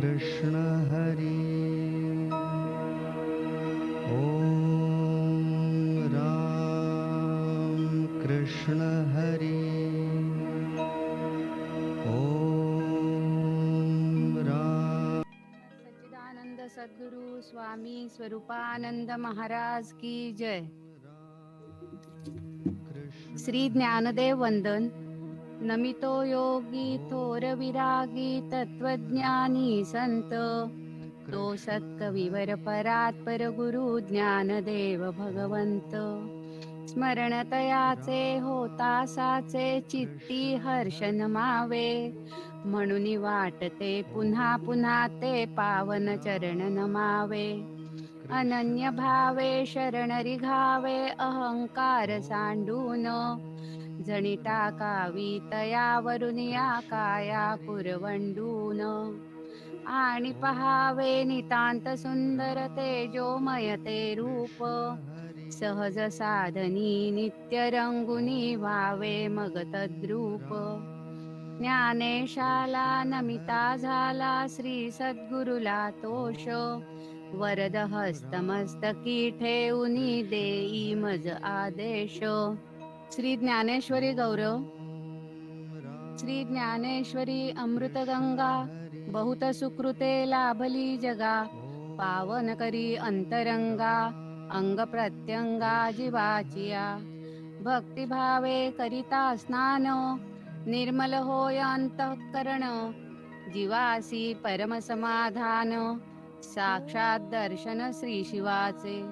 कृष्ण हरि ओम राम कृष्ण हरि ओम राम। सच्चिदानंद सद्गुरु स्वामी स्वरूपानंद महाराज की जय। श्री ज्ञानदेव वंदन। नमितो योगी थोर विरागी तत्वज्ञानी संत, तो सत्कविवर परात्पर गुरु ज्ञानदेव भगवंत। स्मरणतयाचे होता साचे चित्ती हर्ष नमावे, म्हणून वाटते पुन्हा पुन्हा ते पावन चरण नमावे। अनन्य भावे शरण रिघावे अहंकार सांडून, जणी टाकावी तयावरून या काया पुरवंडून। आणि पहावे नितांत सुंदर तेजोमय ते रूप, सहज साधनी नित्य रंगुनी व्हावे मग तद्रूप। ज्ञानेशाला नमिता झाला श्री सद्गुरुला तोष, वरद हस्तमस्तकी ठेऊनी देई मज आदेश। श्री ज्ञानेश्वरी गौरव। श्री ज्ञानेश्वरी अमृतगंगा, बहुत सुकृते लाभली जगा। पावन करी अंतरंगा, अंग प्रत्यंगा जीवाचिया। भक्तिभावे करिता स्नान, निर्मल होय अंतःकरण। जीवासी परम समाधान, साक्षात दर्शन श्री शिवाचे।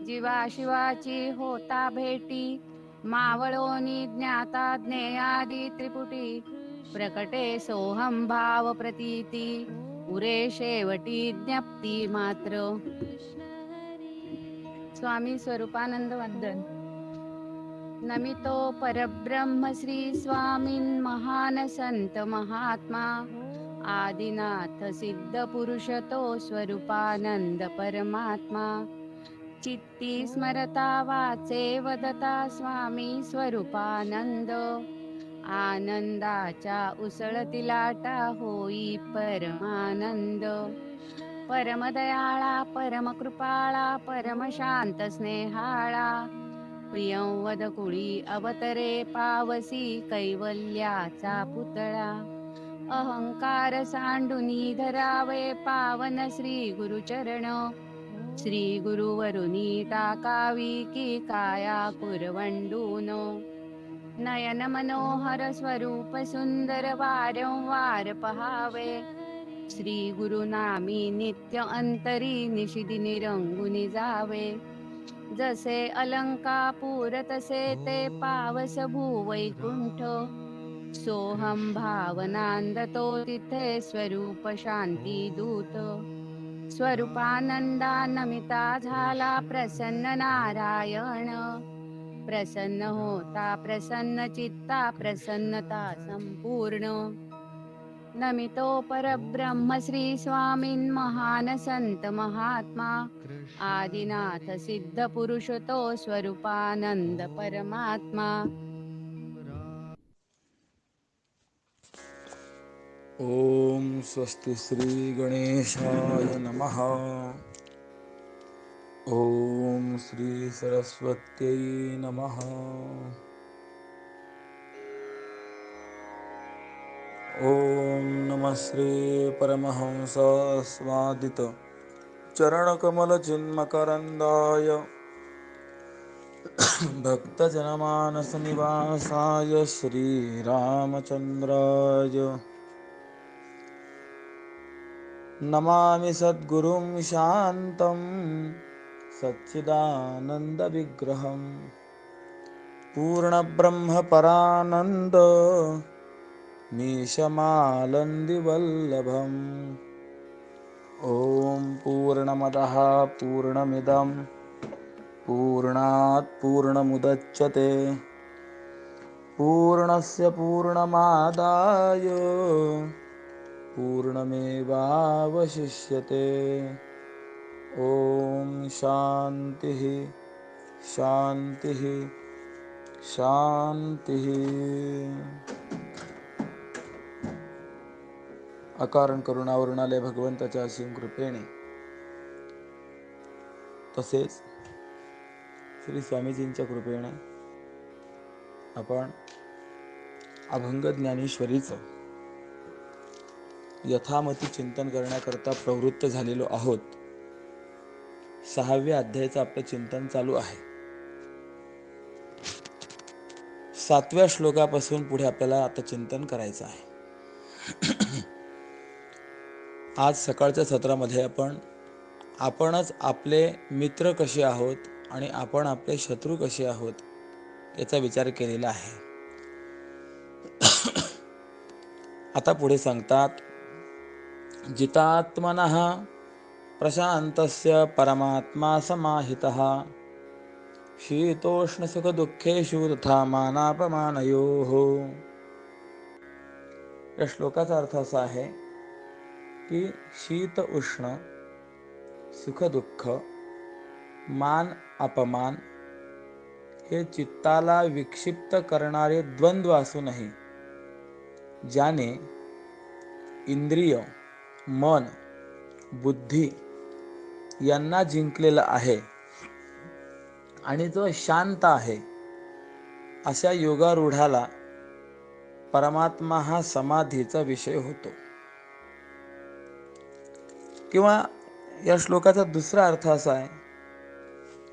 जीवा शिवाची होता भेटी, मावळोनी ज्ञाता ज्ञेयादी त्रिपुटी। प्रकटे सोहम भाव प्रतीती, उरे शेवटी ज्ञप्ती मात्र। स्वामी स्वरूपानंद वंदन। नमितो परब्रह्म श्री स्वामीन महान संत महात्मा। आदिनाथ सिद्ध पुरुष तो स्वरूपानंद परमात्मा। चित्ती स्मरता वाचे वदता स्वामी स्वरूपानंद। आनंदाच्या उसळती लाटा होई परमानंद। परमदयाळा परमकृपाळा परमशांत स्नेहाळा। प्रियंवद कुळी अवतरे पावसी कैवल्याचा पुतळा। अहंकार सांडुनी धरावे पावन श्री गुरुचरण। श्री गुरुवरुनी टाकावी की काया पुरवंडून। नयन मनोहर स्वरूप सुंदर वारंवार पहावे। श्री गुरुनामी नित्य अंतरी निशिदिनी रंगुनी जावे। जसे अलंकापूर तसे ते पावस भूवैकुंठ। सोहम भावनांद तो तिथे स्वरूप शांती दूत। स्वरूपानंदा नमिता झाला प्रसन्न नारायण। प्रसन्न होता प्रसन्न चित्ता प्रसन्नता संपूर्ण। नमितो परब्रह्म श्री स्वामीन महान संत महात्मा। आदिनाथ सिद्ध पुरुष तो स्वरूपानंद परमात्मा। ओम स्वस्ति श्री गणेशाय नमः। ओम श्री सरस्वत्यै नमः। ओम नमः श्री परमहंस स्वादित चरणकमल चिन्मकरन्दाय भक्तजनमानस निवासाय श्रीरामचन्द्राय नमामि सद्गुरुं शान्तं सच्चिदानन्दविग्रहं पूर्णब्रह्मपरानन्द मीशमालन्दिवल्लभम्। ॐ पूर्णमदः पूर्णमिदं पूर्णात् पूर्णमुदच्यते पूर्णस्य पूर्णमादाय पूर्णमेवावशिष्यते। ॐ शान्तिः शान्तिः शान्तिः। अकारण करुणावरुणालय भगवंताच्या असीम कृपेने, तसेच श्री स्वामीजींच्या कृपेने आपण अभंग ज्ञानेश्वरीचं यथामती चिंतन करण्याकरता प्रवृत्त झालेलो आहोत. 6व्या अध्यायाचं आपलं चिंतन चालू आहे. 7व्या श्लोकापासून पुढे आपल्याला आता चिंतन करायचं आहे. आज सकाळच्या सत्रामध्ये आपणच आपले मित्र कसे आहोत आणि आपण आपले शत्रू कसे आहोत याचा विचार केलेला आहे. आता पुढे सांगतात, जितात्मनः प्रशान्तस्य परमात्मा समाहितः शीतोष्णसुखदुःखेषु तथा मानापमानयोः. या श्लोकाचा अर्थ असा आहे की शीत उष्ण, सुख दुःख, मान अपमान हे चित्ताला विक्षिप्त करणारे द्वंद्व असूनही ज्याने इंद्रिय, मन, बुद्धी यांना जिंकलेलं आहे आणि जो शांत आहे, अशा योगारूढाला परमात्मा हा समाधीचा विषय होतो. किंवा या श्लोकाचा दुसरा अर्थ असा आहे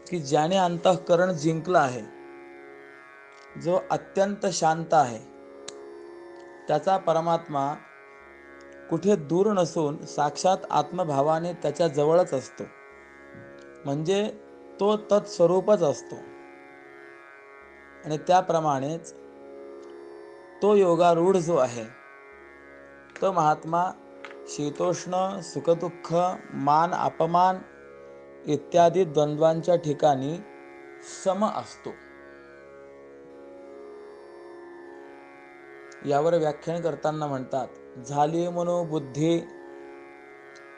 की ज्याने अंतःकरण जिंकलं आहे, जो अत्यंत शांत आहे, त्याचा परमात्मा कुठे दूर नसून साक्षात आत्मभावाने त्याच्या जवळच असतो. म्हणजे तो तत्स्वरूपच असतो. आणि त्याप्रमाणेच तो योगारूढ जो आहे, तो महात्मा शीतोष्ण, सुखदुःख, मान अपमान इत्यादी द्वंद्वांच्या ठिकाणी सम असतो. यावर व्याख्यान करताना म्हणतात, झाली मनोबुद्धी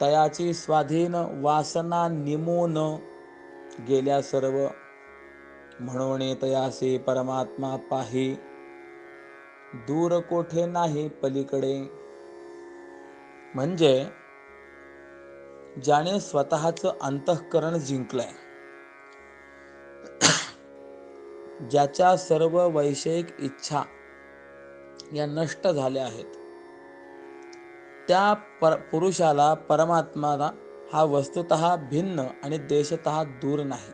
तयाची स्वाधीन, वासना निमून गेल्या सर्व, म्हणून तयासे परमात्मा पाही, दूर कोठे नाही पलीकडे. म्हणजे ज्याने स्वतःचं अंतःकरण जिंकलंय, ज्याच्या सर्व वैषयिक इच्छा या नष्ट झाल्या आहेत, त्या पुरुषाला परमात्माला हा वस्तुतः भिन्न आणि देशतः दूर नाही.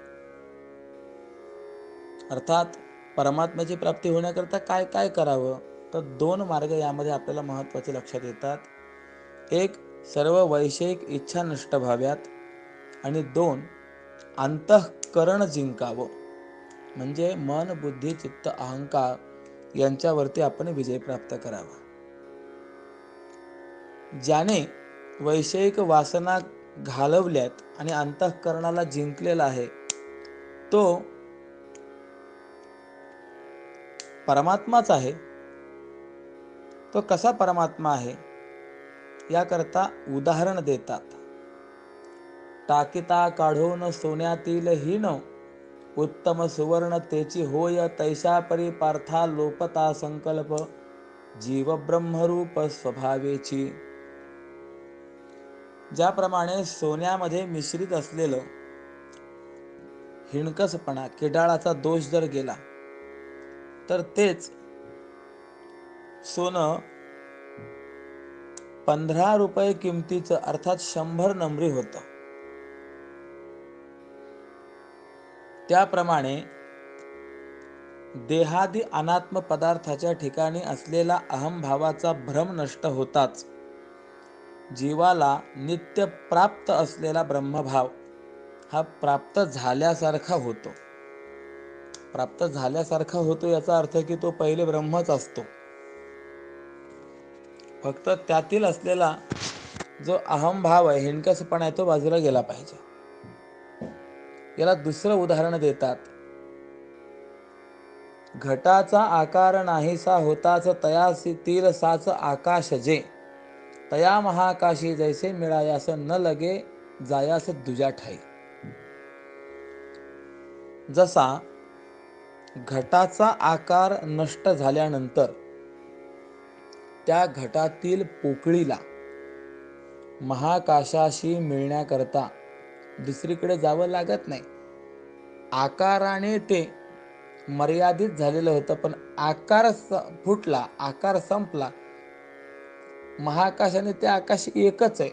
अर्थात परमात्म्याची प्राप्ती होण्याकरता काय काय करावं, तर 2 मार्ग यामध्ये आपल्याला महत्त्वाचे लक्षात येतात. एक, सर्व वैषयिक इच्छा नष्ट व्हाव्यात, आणि 2, अंतःकरण जिंकावं. म्हणजे मन, बुद्धी, चित्त, अहंकार यांच्यावरती आपण विजय प्राप्त करावा. ज्याने वैषयिक वासना घालवल्यात आणि अंतःकरणाला जिंकलेला आहे, तो परमात्माच आहे. तो कसा परमात्मा आहे याकरता उदाहरण देतात. टाकिता काढून सोन्यातील हीन, उत्तम सुवर्ण तेची होय, तैसा परी पार्था लोपता संकल्प, जीव ब्रह्मरूप स्वभावेची. ज्याप्रमाणे सोन्यामध्ये मिश्रित असलेलं हिणकसपणा, किडाळाचा दोष जर गेला, तर तेच सोनं 15 रुपये किमतीचं, अर्थात 100 नम्री होतं. त्याप्रमाणे देहादी अनात्म पदार्थाच्या ठिकाणी असलेला अहंभावाचा भ्रम नष्ट होताच जीवाला नित्य प्राप्त असलेला ब्रह्मभाव हा प्राप्त झाल्यासारखा होतो. प्राप्त झाल्यासारखा होतो याचा अर्थ की तो पहिले ब्रह्मच असतो. फक्त त्यातील असलेला जो अहंभाव आहे, हिणकसपणा आहे, तो बाजूला गेला पाहिजे. याला दुसरं उदाहरण देतात. घटाचा आकार नाहीसा होताच, तयातील साच आकाश जे, तया महाकाशी जैसे मिळायास, न लगे जायास दुजा ठाई. जसा घटाचा आकार नष्ट झाल्यानंतर त्या घटातील पोकळीला महाकाशाशी मिळण्याकरता दुसरीकडे जावं लागत नाही. आकाराने ते मर्यादित झालेलं होतं, पण आकार फुटला, आकार संपला. महाकाश आणि ते आकाश एकच आहे.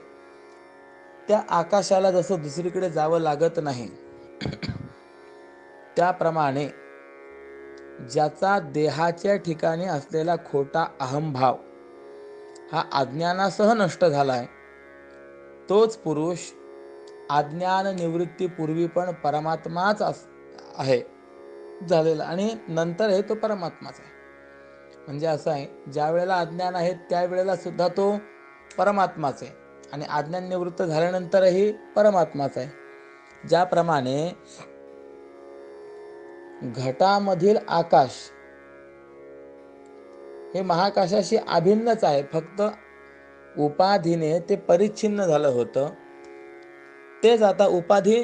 त्या आकाशाला जसं दुसरीकडे जावं लागत नाही, त्याप्रमाणे ज्याचा देहाच्या ठिकाणी असलेला खोटा अहंभाव हा अज्ञानासह नष्ट झालाय, तोच पुरुष अज्ञान निवृत्तीपूर्वी पण परमात्माच आहे झालेला, आणि नंतर हे तो परमात्माच आहे. म्हणजे असं आहे, ज्या वेळेला अज्ञान आहे त्यावेळेला सुद्धा तो परमात्माच आहे, आणि अज्ञान निवृत्त झाल्यानंतरही परमात्माच आहे. ज्याप्रमाणे घटामधील आकाश हे महाकाशाशी अभिन्नच आहे, फक्त उपाधीने ते परिच्छिन्न झालं होतं. तेच आता उपाधी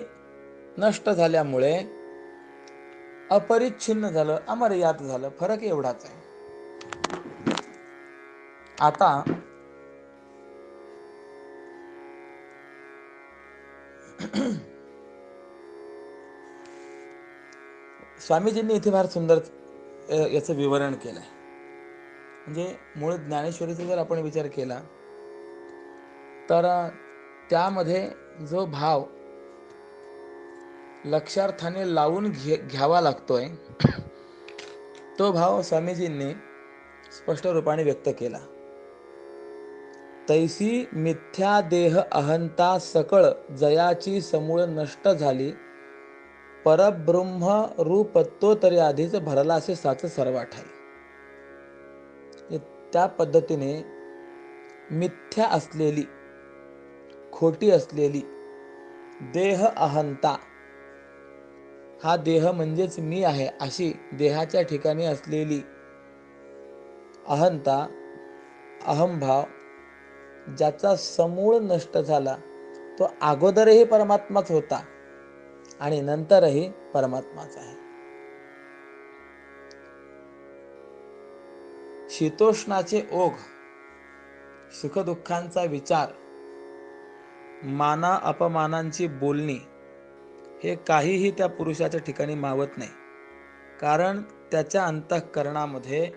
नष्ट झाल्यामुळे अपरिच्छिन्न झालं, अमर्याद झालं. फरक एवढाच आहे. आता स्वामीजींनी इथे फार सुंदर याचं विवरण केलंय. म्हणजे मूळ ज्ञानेश्वरीचा जर आपण विचार केला तर त्यामध्ये जो भाव लक्षार्थाने लावून घ्यावा लागतोय, तो भाव स्वामीजींनी स्पष्ट रूपाने व्यक्त केला. तैसी मिथ्या देह अहंता सकळ जयाची समूळ नष्ट झाली, परब्रह्म रूपत्तो तरी आधीच भरला असे साच सर्वाठाई. त्या पद्धतीने मिथ्या असलेली, खोटी असलेली देह अहंता, हा देह म्हणजेच मी आहे अशी देहाच्या ठिकाणी असलेली अहंता, अहंभाव, ज्याचा समूळ नष्ट झाला, तो अगोदरही परमात्माच होता आणि नंतरही परमात्माच आहे. शीतोष्णाचे ओघ, सुखदुःखांचा विचार, माना अपमानांची बोलणी, हे काहीही त्या पुरुषाच्या ठिकाणी मावत नाही. कारण त्याच्या अंतःकरणामध्ये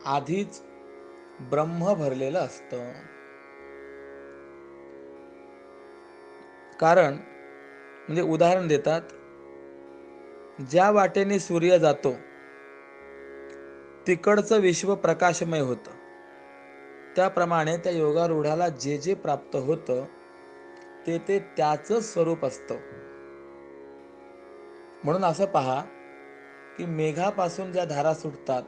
आधीच ब्रह्म भरलेलं असतं. कारण म्हणजे उदाहरण देतात, ज्या वाटेने सूर्य जातो तिकडचं विश्व प्रकाशमय होतं. त्याप्रमाणे त्या योगारूढाला जे जे प्राप्त होतं ते ते त्याचं स्वरूप असतं. म्हणून असं पहा की मेघापासून ज्या धारा सुटतात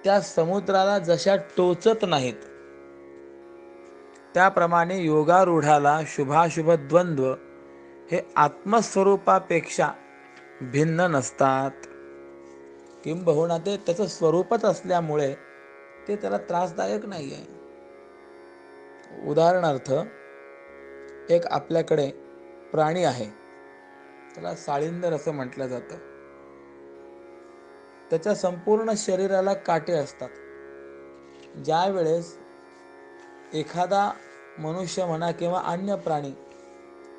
त्या समुद्राला जशा टोचत नाहीत, त्याप्रमाणे योगारूढाला शुभाशुभ द्वंद्व हे आत्मस्वरूपापेक्षा भिन्न नसतात. किंबहुना ते त्याचं स्वरूपच असल्यामुळे ते त्याला त्रासदायक नाही आहे. उदाहरणार्थ, एक आपल्याकडे प्राणी आहे, त्याला साळींदर असं म्हटलं जातं. त्याच्या संपूर्ण शरीराला काटे असतात. ज्या वेळेस एखादा मनुष्य म्हणा किंवा अन्य प्राणी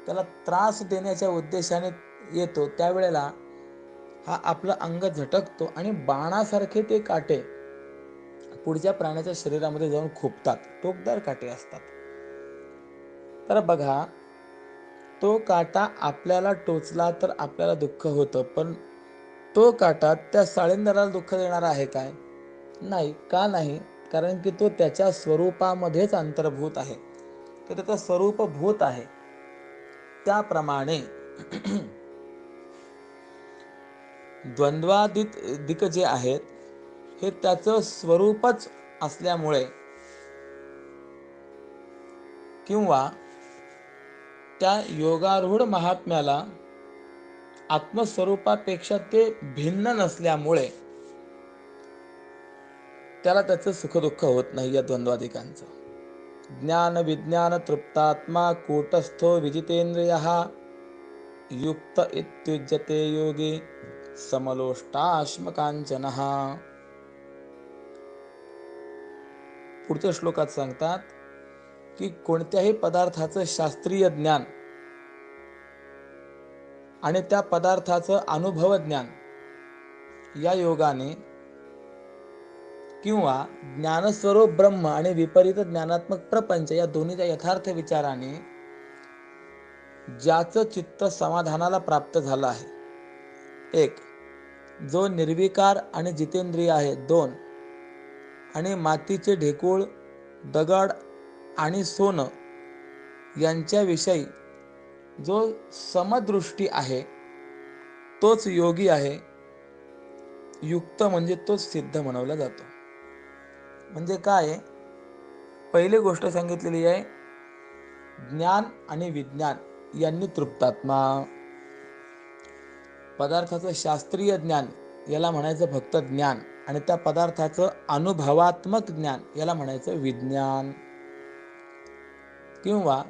त्याला त्रास देण्याच्या उद्देशाने येतो, त्यावेळेला हा आपलं अंग झटकतो आणि बाणासारखे ते काटे पुढच्या प्राण्याच्या शरीरामध्ये जाऊन खुपतात. टोकदार काटे असतात. तर बघा, तो काटा आपल्याला टोचला तर आपल्याला दुःख होतं, पण तो काटा त्या साळींदराला दुःख देणारा आहे काय? नाही. का नाही? कारण की तो त्याच्या स्वरूपामध्येच अंतर्भूत आहे, तो त्याचा स्वरूपभूत आहे. त्याप्रमाणे द्वंद्वादिक जे आहेत हे त्याचं स्वरूपच असल्यामुळे किंवा त्या योगारूढ महात्म्याला आत्मस्वरूपापेक्षा ते भिन्न नसल्यामुळे त्याला त्याचं सुखदुःख होत नाही. या द्वंद्वादिकांचं ज्ञान विज्ञान तृप्तात्मा कूटस्थो विजितेंद्रियः युक्त इत्युज्यते योगी समलोष्टाश्मकांचनः. पुढच्या श्लोकात सांगतात, की कोणत्याही पदार्थाचं शास्त्रीय ज्ञान आणि त्या पदार्थाचं अनुभव ज्ञान या योगाने किंवा ज्ञानस्वरूप ब्रह्म आणि विपरीत ज्ञानात्मक प्रपंच या दोन्हीच्या यथार्थ विचाराने ज्याचं चित्त समाधानाला प्राप्त झालं आहे, एक, जो निर्विकार आणि जितेंद्रिय आहे, दोन, आणि मातीचे ढेकूळ, दगड आणि सोनं यांच्याविषयी जो समदृष्टी आहे तोच योगी आहे. युक्त म्हणजे तोच सिद्ध म्हणवला जातो. म्हणजे काय, पहिली गोष्ट सांगितलेली आहे, ज्ञान आणि विज्ञान यांनी तृप्तात्मा. पदार्थाचं शास्त्रीय ज्ञान याला म्हणायचं फक्त ज्ञान, आणि त्या पदार्थाचं अनुभवात्मक ज्ञान याला म्हणायचं विज्ञान. किंवा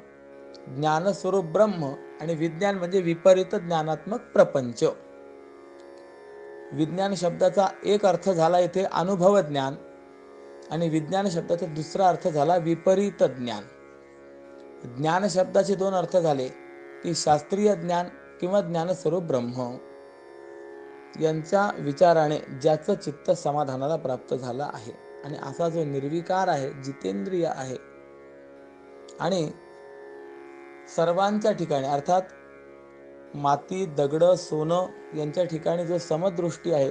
ज्ञानस्वरूप ब्रह्म आणि विज्ञान म्हणजे विपरीत ज्ञानात्मक प्रपंच. विज्ञान शब्दाचा एक अर्थ झाला इथे अनुभव ज्ञान, आणि विज्ञान शब्दाचा दुसरा अर्थ झाला विपरीत ज्ञान. ज्ञान शब्दाचे दोन अर्थ झाले की शास्त्रीय ज्ञान किंवा ज्ञानस्वरूप ब्रह्म यांच्या विचाराने ज्याचं चित्त समाधानाला प्राप्त झालं आहे, आणि असा जो निर्विकार आहे, जितेंद्रिय आहे, आणि सर्वांच्या ठिकाणी अर्थात माती, दगड, सोनं यांच्या ठिकाणी जो समदृष्टी आहे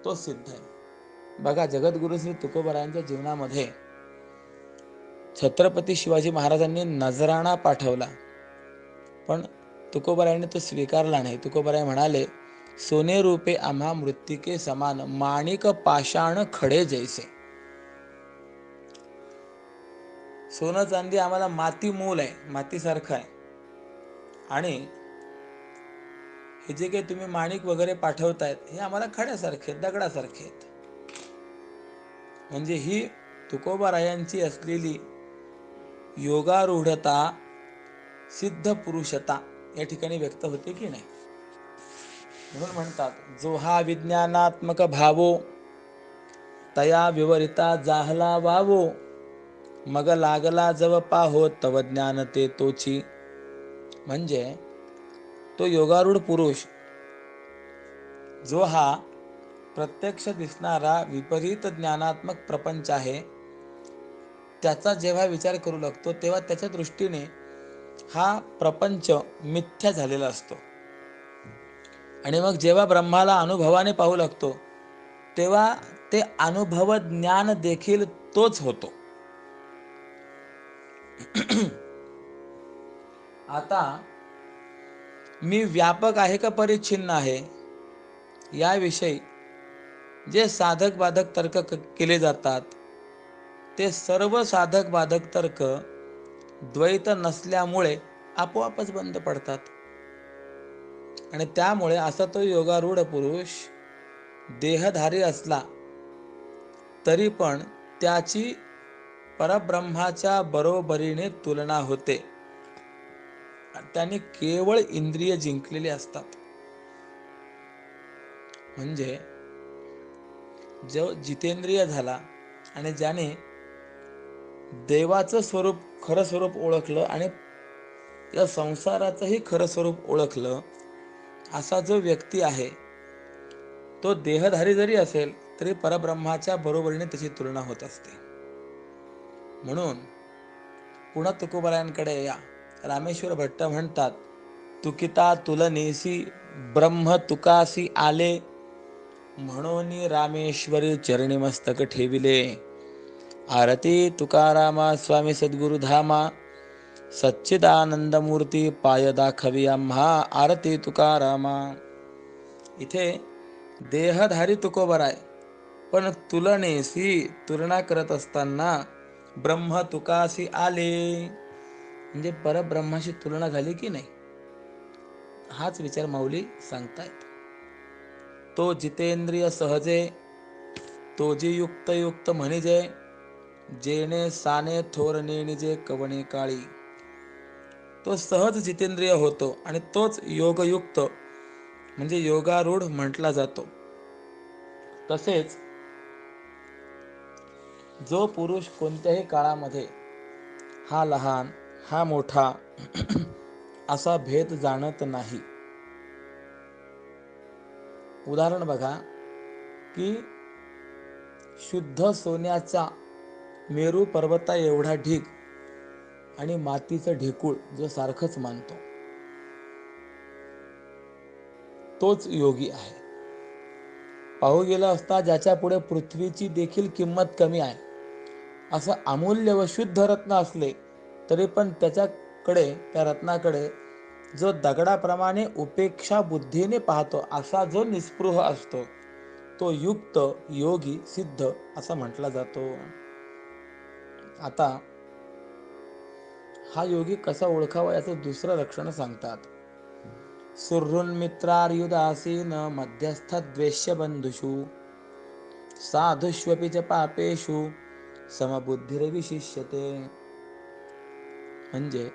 तो सिद्ध आहे. बघा, जगद्गुरु श्री तुकोबारायांच्या जीवनामध्ये छत्रपती शिवाजी महाराजांनी नजराणा पाठवला, पण तुकोबारायांनी तो स्वीकारला नाही. तुकोबाराय म्हणाले, सोने रूपे आम्हा मृत्तिके समान, माणिक पाषाण खडे जैसे. सोनं चांदी आम्हाला माती मूल आहे, मातीसारखं आहे, आणि हे जे काही तुम्ही माणिक वगैरे पाठवतायत हे आम्हाला खड्यासारखे आहेत, दगडासारखे आहेत. म्हणजे ही तुकोबारायांची असलेली योगारूढता, सिद्ध पुरुषता या ठिकाणी व्यक्त होते की नाही. म्हणून म्हणतात, जो हा विज्ञानात्मक भावो तया विवरिता जाहला वावो, मग लागला जव पाहो तव ज्ञान ते तोची. म्हणजे तो योगारूढ पुरुष जो हा प्रत्यक्ष दिसणारा विपरीत ज्ञानात्मक प्रपंच आहे त्याचा जेव्हा विचार करू लागतो तेव्हा त्याच्या दृष्टीने हा प्रपंच मिथ्या झालेला असतो, आणि मग जेव्हा ब्रह्माला अनुभवाने पाहू लागतो तेव्हा ते अनुभव ज्ञान देखील तोच होतो. आता मी व्यापक आहे का परिच्छिन्न आहे याविषयी जे साधक बाधक तर्क केले जातात ते सर्व साधक बाधक तर्क द्वैत नसल्यामुळे आपोआपच बंद पडतात, आणि त्यामुळे असा तो योगारूढ पुरुष देहधारी असला तरी पण त्याची परब्रह्माच्या बरोबरीने तुलना होते. त्यांनी केवळ इंद्रिय जिंकलेले असतात. म्हणजे जो जितेंद्रिय झाला आणि ज्याने देवाचं स्वरूप, खरं स्वरूप ओळखलं आणि या संसाराचंही खरं स्वरूप ओळखलं, असा जो व्यक्ती आहे तो देहधारी जरी असेल तरी परब्रह्माच्या बरोबरीने त्याची तुलना होत असते. म्हणून पुन्हा तुकोबारायांकडे या. रामेश्वर भट्ट म्हणतात, तुकिता तुलनेसी ब्रह्म तुकासी आले, म्हणून रामेश्वरी चरणी मस्तक ठेविले. आरती तुकारामा स्वामी सद्गुरु धामा, सच्चिदानंद मूर्ती पाय दाखवी आम्हा. आरती तुकारामा. इथे देहधारी तुकोबाराय, पण तुलनेसी तुलना करत असताना ब्रह्म तुकासी आले, म्हणजे परब्रह्माशी तुलना झाली की नाही, हाच विचार माऊली सांगतायत. तो जितेंद्रिय सहजे, तो जी युक्त युक्त म्हणिजे, जेणे साने थोरणे निजे कवणे काळी. तो सहज जितेंद्रिय होतो आणि तोच योगयुक्त म्हणजे योगारूढ म्हटला जातो. तसेच जो पुरुष कोणत्याही काळामध्ये हा लहान, हा मोठा असा भेद जाणत नाही. उदाहरण बघा की शुद्ध सोन्याचा मेरू पर्वता एवढा ढीग आणि मातीचं ढेकूळ जो सारखंच मानतो, तोच योगी आहे. पाहू गेला असता ज्याच्या पुढे पृथ्वीची देखील किंमत कमी आहे, असं अमूल्य व शुद्ध रत्न असले तरी पण त्या रत्नाकडे जो दगडाप्रमाणे उपेक्षा बुद्धीने पाहतो, असा जो निस्पृह असतो, तो युक्त, योगी, सिद्ध असा म्हटला जातो. आता हा योगी कसा ओळखावा याचं दुसरं लक्षण सांगतात. सुहृन्मित्रार्युदासीन मध्यस्थ द्वेष्य बंधुषु साधुष्वपि च पापेषु समबुद्धिर्विशिष्यते. म्हणजे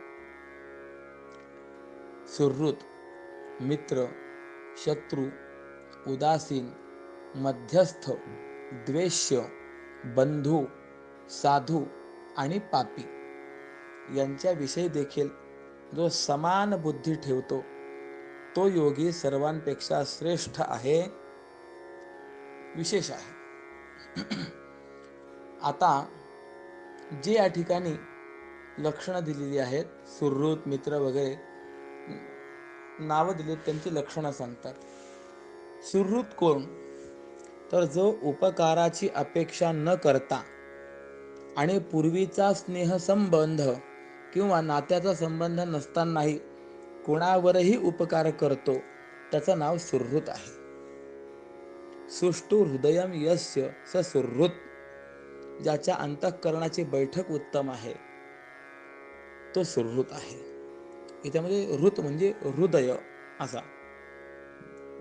सुहृत, मित्र, शत्रू, उदासीन, मध्यस्थ, द्वेष्य, बंधू, साधू आणि पापी यांच्याविषयी देखील जो समान बुद्धी ठेवतो, तो योगी सर्वांपेक्षा श्रेष्ठ आहे, विशेष आहे. आता जे या ठिकाणी लक्षणं दिलेली आहेत, सुहृत, मित्र वगैरे नावं दिलीत, त्यांची लक्षणं सांगतात. सुहृत कोण? तर जो उपकाराची अपेक्षा न करता आणि पूर्वीचा स्नेहसंबंध किंवा नात्याचा संबंध नसतानाही कोणावरही उपकार करतो, त्याचं नाव सुहृत आहे. सुष्ठु हृदयम यस्य स सुहृत. ज्याच्या अंतःकरणाची बैठक उत्तम आहे, तो सुहृत आहे. याच्यामध्ये हृत म्हणजे हृदय असा,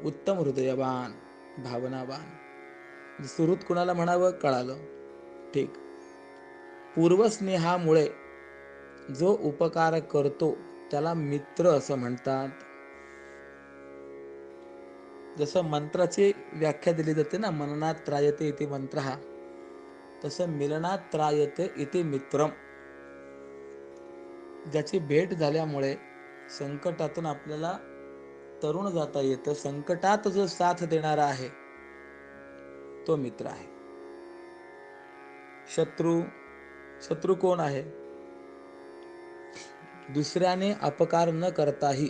उत्तम हृदयवान, भावनावान. सुहृत कुणाला म्हणावं कळालं, ठीक. पूर्वस्नेहामुळे जो उपकार करतो त्याला मित्र असं म्हणतात. जसं मंत्राची व्याख्या दिली जाते ना, मननात त्रायते इति मंत्रः, तसं मिलनात त्रायते इति मित्रम. ज्याची भेट झाल्यामुळे संकटातून आपल्याला तरुण जाता येतं, संकटात जो साथ देणारा आहे तो मित्र आहे. शत्रू कोण आहे? दुसऱ्याने अपकार न करताही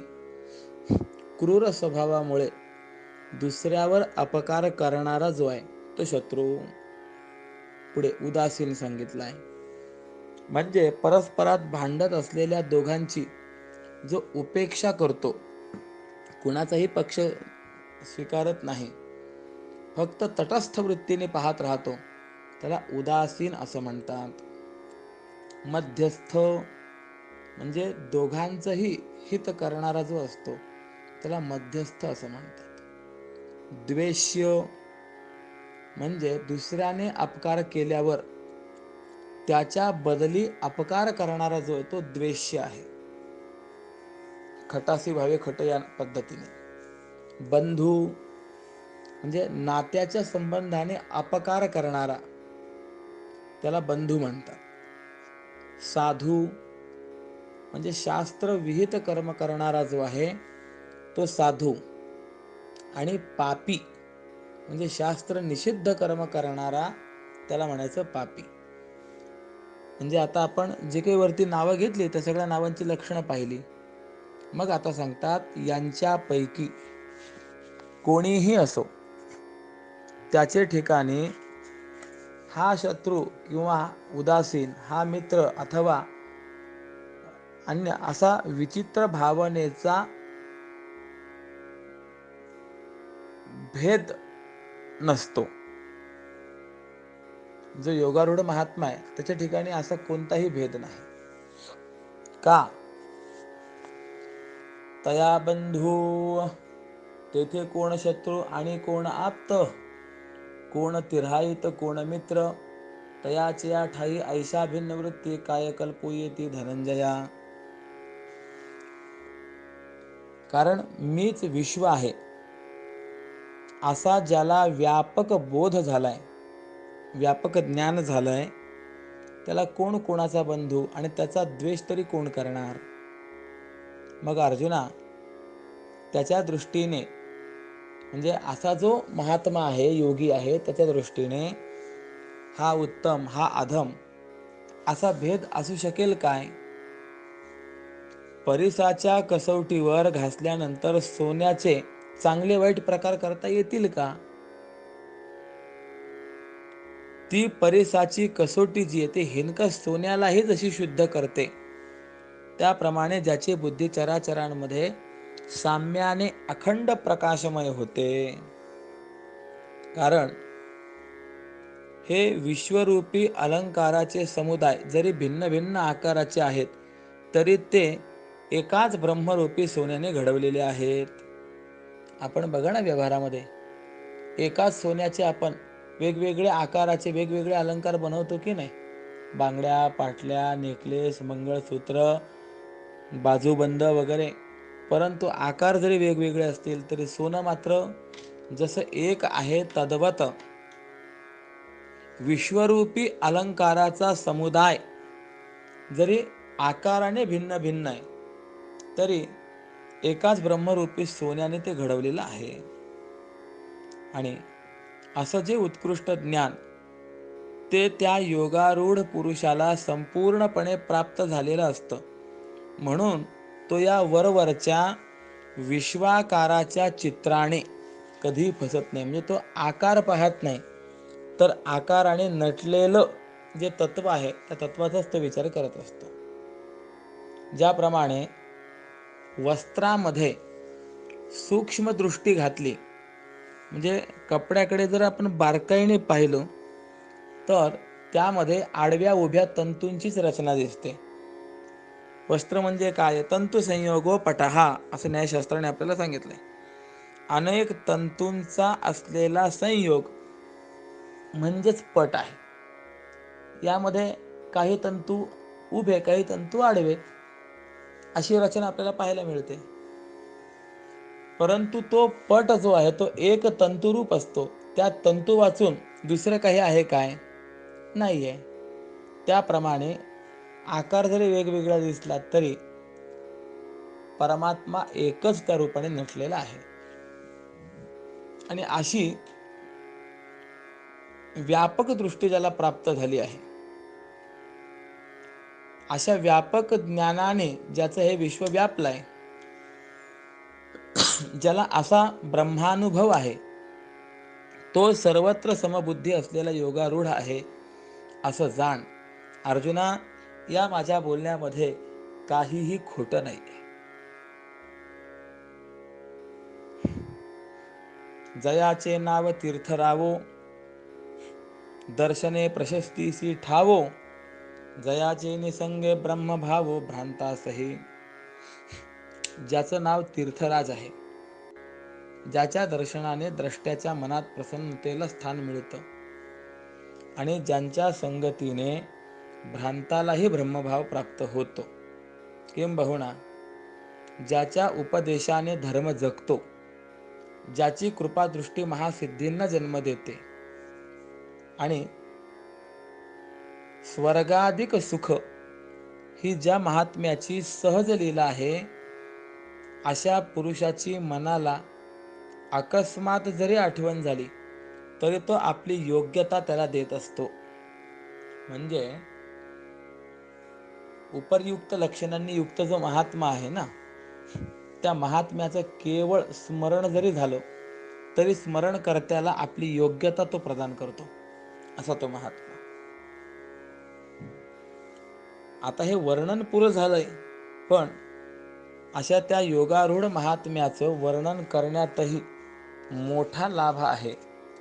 क्रूर स्वभावामुळे दुसऱ्यावर अपकार करणारा जो आहे तो शत्रू. पुढे उदासीन सांगितलाय, म्हणजे परस्परात भांडत असलेल्या दोघांची जो उपेक्षा करतो, कुणाचाही पक्ष स्वीकारत नाही, फक्त तटस्थ वृत्तीने पाहत राहतो, त्याला उदासीन असं म्हणतात. मध्यस्थ म्हणजे दोघांचंही हित करणारा जो असतो, त्याला मध्यस्थ असं म्हणतात. द्वेष्य म्हणजे दुसऱ्याने अपकार केल्यावर त्याच्या बदली अपकार करणारा जो आहे तो द्वेष्य आहे. खटासी भावे खट या पद्धतीने. बंधू म्हणजे नात्याच्या संबंधाने अपकार करणारा, त्याला बंधू म्हणतात. साधू म्हणजे शास्त्र विहित कर्म करणारा जो आहे तो साधू. आणि पापी म्हणजे शास्त्र निषिद्ध कर्म करणारा, त्याला म्हणायचं पापी. म्हणजे आता आपण जे काही वरती नावं घेतली त्या सगळ्या नावांची लक्षणं पाहिली. मग आता सांगतात, यांच्यापैकी कोणीही असो, त्याचे ठिकाणी हा शत्रू किंवा उदासीन, हा मित्र अथवा अन्य असा विचित्र भावनेचा भेद नसतो. जो योगारूढ महात्मा आहे त्याच्या ठिकाणी असा कोणताही भेद नाही. का? तया बंधू, तेथे कोण शत्रू आणि कोण आप्त, कोण तिर्हाईत कोण मित्र, तयाचे या ठाई ऐशा भिन्न वृत्ती, काय कल्पू येती धनंजया. कारण मीच विश्व आहे असा ज्याला व्यापक बोध झालाय, व्यापक ज्ञान झालंय, त्याला कोण कोणाचा बंधू आणि त्याचा द्वेष तरी कोण करणार? मग अर्जुना, त्याच्या दृष्टीने म्हणजे असा जो महात्मा आहे, योगी आहे, त्याच्या दृष्टीने हा उत्तम, हा अधम असा भेद असू शकेल काय? परिसाच्या कसोटीवर घासल्यानंतर सोन्याचे चांगले वाईट प्रकार करता येतील का? ती परिसाची कसोटी जी आहे ती हिनका सोन्यालाही जशी शुद्ध करते, त्याप्रमाणे ज्याची बुद्धी चराचरांमध्ये साम्याने अखंड प्रकाशमय होते. कारण हे विश्वरूपी अलंकाराचे समुदाय जरी भिन्न भिन्न आकाराचे आहेत, तरी ते एकाच ब्रह्मरूपी सोन्याने घडवलेले आहेत. आपण बघा ना, व्यवहारामध्ये एकाच सोन्याचे आपण वेगवेगळ्या आकाराचे वेगवेगळे अलंकार बनवतो की नाही? बांगड्या, पाटल्या, नेकलेस, मंगळसूत्र, बाजूबंद वगैरे. परंतु आकार जरी वेगवेगळे असतील तरी सोनं मात्र जसं एक आहे तद्वत विश्वरूपी अलंकाराचा समुदाय जरी आकाराने भिन्न भिन्न आहे, तरी एकाच ब्रह्मरूपी सोन्याने ते घडवलेलं आहे. आणि असं जे उत्कृष्ट ज्ञान ते त्या योगारूढ पुरुषाला संपूर्णपणे प्राप्त झालेलं असतं. म्हणून तो या वरवरच्या विश्वाकाराच्या चित्राने कधी फसत नाही. म्हणजे तो आकार पाहत नाही, तर आकाराने नटलेलं जे तत्व आहे त्या तत्वाचाच तो विचार करत असतो. ज्याप्रमाणे वस्त्रामध्ये सूक्ष्म दृष्टी घातली, म्हणजे कपड्याकडे जर आपण बारकाईने पाहिलं तर त्यामध्ये आडव्या उभ्या तंतूंचीच रचना दिसते. वस्त्र म्हणजे काय? तंतु संयोगो पटहा असं न्यायशास्त्राने आपल्याला सांगितलंय. अनेक तंतूंचा असलेला संयोग म्हणजेच पट आहे. यामध्ये काही तंतू उभे, काही तंतू आडवे अशी रचना आपल्याला पाहायला मिळते. परंतु तो पट जो आहे तो एक तंतुरूप असतो. त्या तंतू वाचून दुसरं काही आहे काय? नाहीये. त्याप्रमाणे आकार जरी वेगवेगळा दिसला तरी परमात्मा एकच त्या रूपाने नटलेला आहे. आणि अशी व्यापक दृष्टी ज्याला प्राप्त झाली आहे, अशा व्यापक ज्ञानाने ज्याचं हे विश्व व्यापलंय, ज्याला असा ब्रह्मानुभव आहे, तो सर्वत्र समबुद्धी असलेला योगारूढ आहे असं जाण. अर्जुना, या माझ्या बोलण्यामध्ये काहीही खोटं नाही. जयाचे नाव तीर्थरावो, दर्शने प्रशस्तीसी ठावो, जयाचे निसंगे ब्रह्मभावो भ्रांतासही. ज्याचं नाव तीर्थराज आहे, ज्याच्या दर्शनाने द्रष्ट्याच्या मनात प्रसन्नतेला स्थान मिळतं आणि ज्यांच्या संगतीने भ्रांतालाही ब्रह्मभाव प्राप्त होतो, किंबहुना ज्याच्या उपदेशाने धर्म जगतो, ज्याची कृपादृष्टी महासिद्धींना जन्म देते आणि स्वर्गाधिक सुख ही ज्या महात्म्याची सहज लीला आहे, अशा पुरुषाची मनाला अकस्मात जरी आठवण झाली तरी तो आपली योग्यता त्याला देत असतो. म्हणजे उपर्युक्त लक्षणांनी युक्त जो महात्मा आहे ना, त्या महात्म्याचं केवळ स्मरण जरी झालं तरी स्मरणकर्त्याला आपली योग्यता तो प्रदान करतो, असा तो महात्मा. आता हे वर्णन पुरं झालंय, पण अशा त्या योगारूढ महात्म्याचं वर्णन करण्यातही मोठा लाभ आहे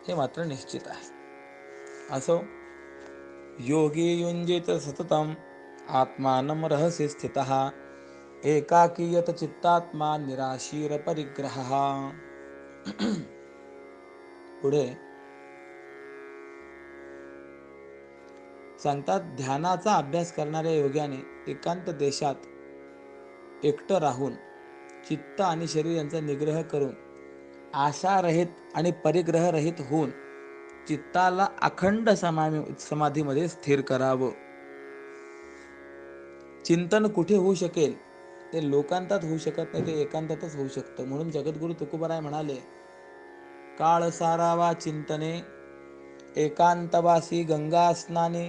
हे मात्र निश्चित आहे. असो, योगी युंजित सततम आत्मानं रहसी स्थितः, एकाकीयत चित्तात्मा निराशीर परिग्रहः. पुढे सांगतात, ध्यानाचा अभ्यास करणाऱ्या योग्याने एकांत देशात एकटं राहून चित्त आणि शरीर यांचा निग्रह करून आशारहित आणि परिग्रह रहित होऊन चित्ताला अखंड समाधीमध्ये स्थिर करावं. चिंतन कुठे होऊ शकेल, ते लोकांतात होऊ शकत नाही, ते एकांतातच होऊ शकतं. म्हणून जगद्गुरु तुकोबाराय म्हणाले, काळ सारावा चिंतने, एकांतवासी गंगा स्नाने,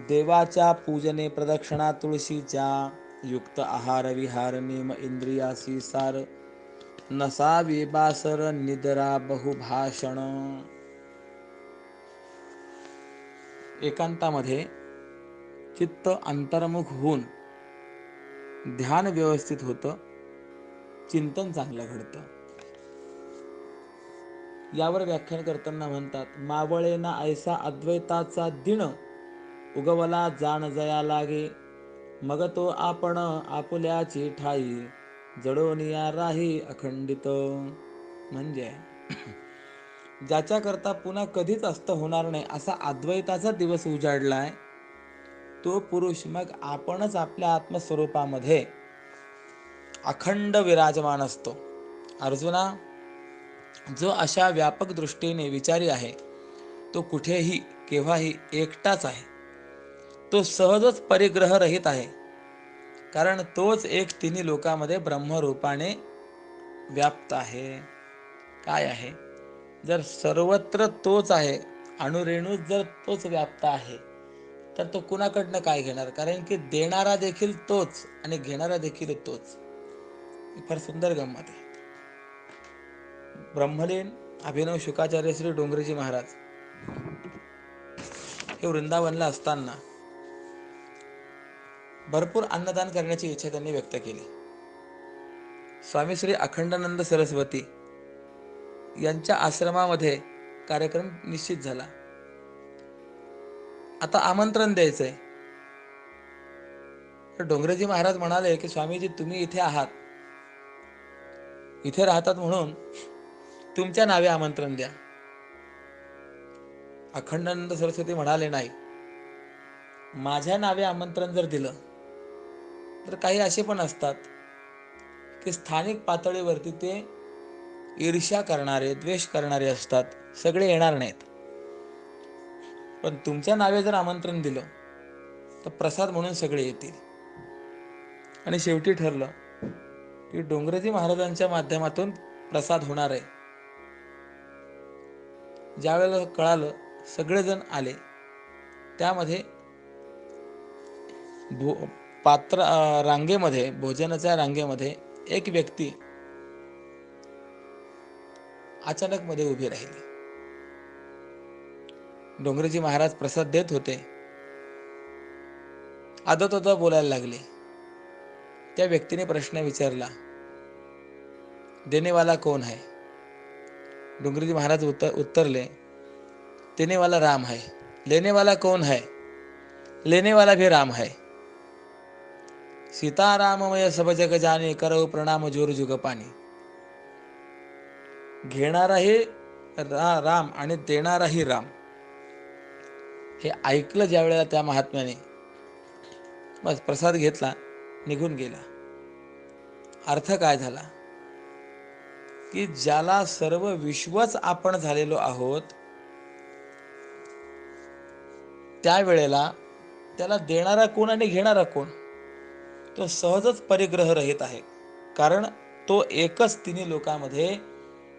देवाच्या पूजने प्रदक्षिणा तुळशीच्या, युक्त आहार विहार नेम इंद्रियासी सार, नसावे बासर निद्रा बहुभाषण. एकांतामध्ये चित्त अंतर्मुख होऊन ध्यान व्यवस्थित होतं, चिंतन चांगलं घडतं. यावर व्याख्यान करताना म्हणतात, मावळेना ऐसा अद्वैताचा दिन, उगवला जाण जया लागे, मग तो आपण आपुल्याची ठाई, जडोनिया राही अखंडित. म्हणजे ज्याच्याकरता पुन्हा कधीच अस्त होणार नाही असा अद्वैताचा दिवस उजाडलाय, तो पुरुष मग आपणच आपल्या आत्मस्वरूपामध्ये अखंड विराजमान असतो. अर्जुना, जो अशा व्यापक दृष्टीने विचारी आहे, तो कुठेही केव्हाही एकटाच आहे. तो सहजच परिग्रह रहित आहे, कारण तोच एक तिन्ही लोकांमध्ये ब्रह्मरूपाने व्याप्त आहे. काय आहे? जर सर्वत्र तोच आहे, अणुरेणू जर तोच व्याप्त आहे, तर तो कुणाकडनं काय घेणार? कारण की देणारा देखील तोच आणि घेणारा देखील तोच. फार सुंदर गंमत आहे. ब्रह्मलीन अभिनव शुकाचार्य श्री डोंगरेजी महाराज हे वृंदावनला असताना भरपूर अन्नदान करण्याची इच्छा त्यांनी व्यक्त केली. स्वामी श्री अखंडानंद सरस्वती यांच्या आश्रमामध्ये कार्यक्रम निश्चित झाला. आता आमंत्रण द्यायचंय. तर डोंगरेजी महाराज म्हणाले की स्वामीजी, तुम्ही इथे आहात, इथे राहतात, म्हणून तुमच्या नावे आमंत्रण द्या. अखंडानंद सरस्वती म्हणाले, नाही, माझ्या नावे आमंत्रण जर दिलं तर काही असे पण असतात की स्थानिक पातळीवरती ते ईर्ष्या करणारे, द्वेष करणारे असतात, सगळे येणार नाहीत. पण तुमच्या नावे जर आमंत्रण दिलं तर प्रसाद म्हणून सगळे येतील. आणि शेवटी ठरलं की डोंगरेजी महाराजांच्या माध्यमातून प्रसाद होणार आहे. ज्या वेळेला कळालं, सगळेजण आले. त्यामध्ये रांगेमध्ये, भोजनाच्या रांगेमध्ये एक व्यक्ती अचानक मध्ये उभी राहिली. डोंगरेजी महाराज प्रसाद देत होते, आदत बोलायला लागले. त्या व्यक्तीने प्रश्न विचारला, देने वाला कौन है? डोंगरेजी महाराज उत्तरले, देने वाला राम है. लेने वाला कौन है? लेने वाला भी राम है. सीताराममय सब जग जाने, करो प्रणाम जोर जुग पाणी. घेणाराही राम आणि देणाराही राम. हे ऐकलं ज्या वेळेला त्या महात्म्याने, बस प्रसाद घेतला, निघून गेला. अर्थ काय झाला की ज्याला सर्व विश्वच आपण झालेलो आहोत, त्यावेळेला त्याला देणारा कोण आणि घेणारा कोण? तो सहजच परिग्रह रहित आहे, कारण तो एकच तिन्ही लोकांमध्ये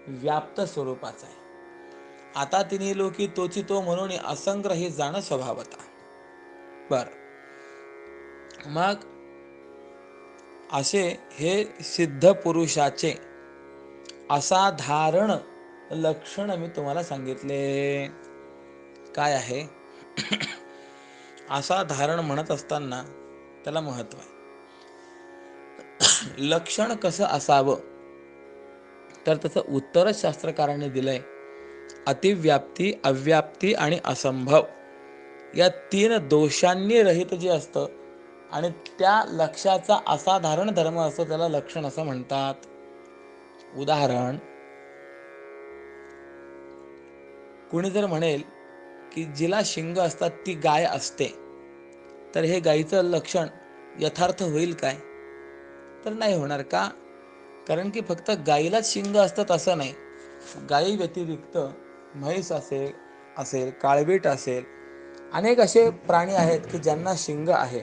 व्याप्त स्वरूपाचा आहे. आता तिन्ही लोकी तोची तो म्हणून असंग्रही जाणं स्वभावता. बर, मग असे हे सिद्ध पुरुषाचे असाधारण लक्षण मी तुम्हाला सांगितले. काय आहे? असाधारण म्हणत असताना त्याला महत्व आहे. लक्षण कसं असावं, तर त्याचं उत्तरच शास्त्रकारांनी दिलंय. अतिव्याप्ती, अव्याप्ती आणि असंभव या 3 दोषांनी रहित जे असतं आणि त्या लक्षाचा असाधारण धर्म असतो, त्याला लक्षण असं म्हणतात. उदाहरण, कुणी जर म्हणेल की जिला शिंग असतात ती गाय असते, तर हे गायीचं लक्षण यथार्थ होईल काय? तर नाही होणार. का? कारण की फक्त गायीलाच शिंग असतात असं नाही. गायी व्यतिरिक्त म्हैस असेल, काळवीट असेल, अनेक असे प्राणी आहेत की ज्यांना शिंग आहे.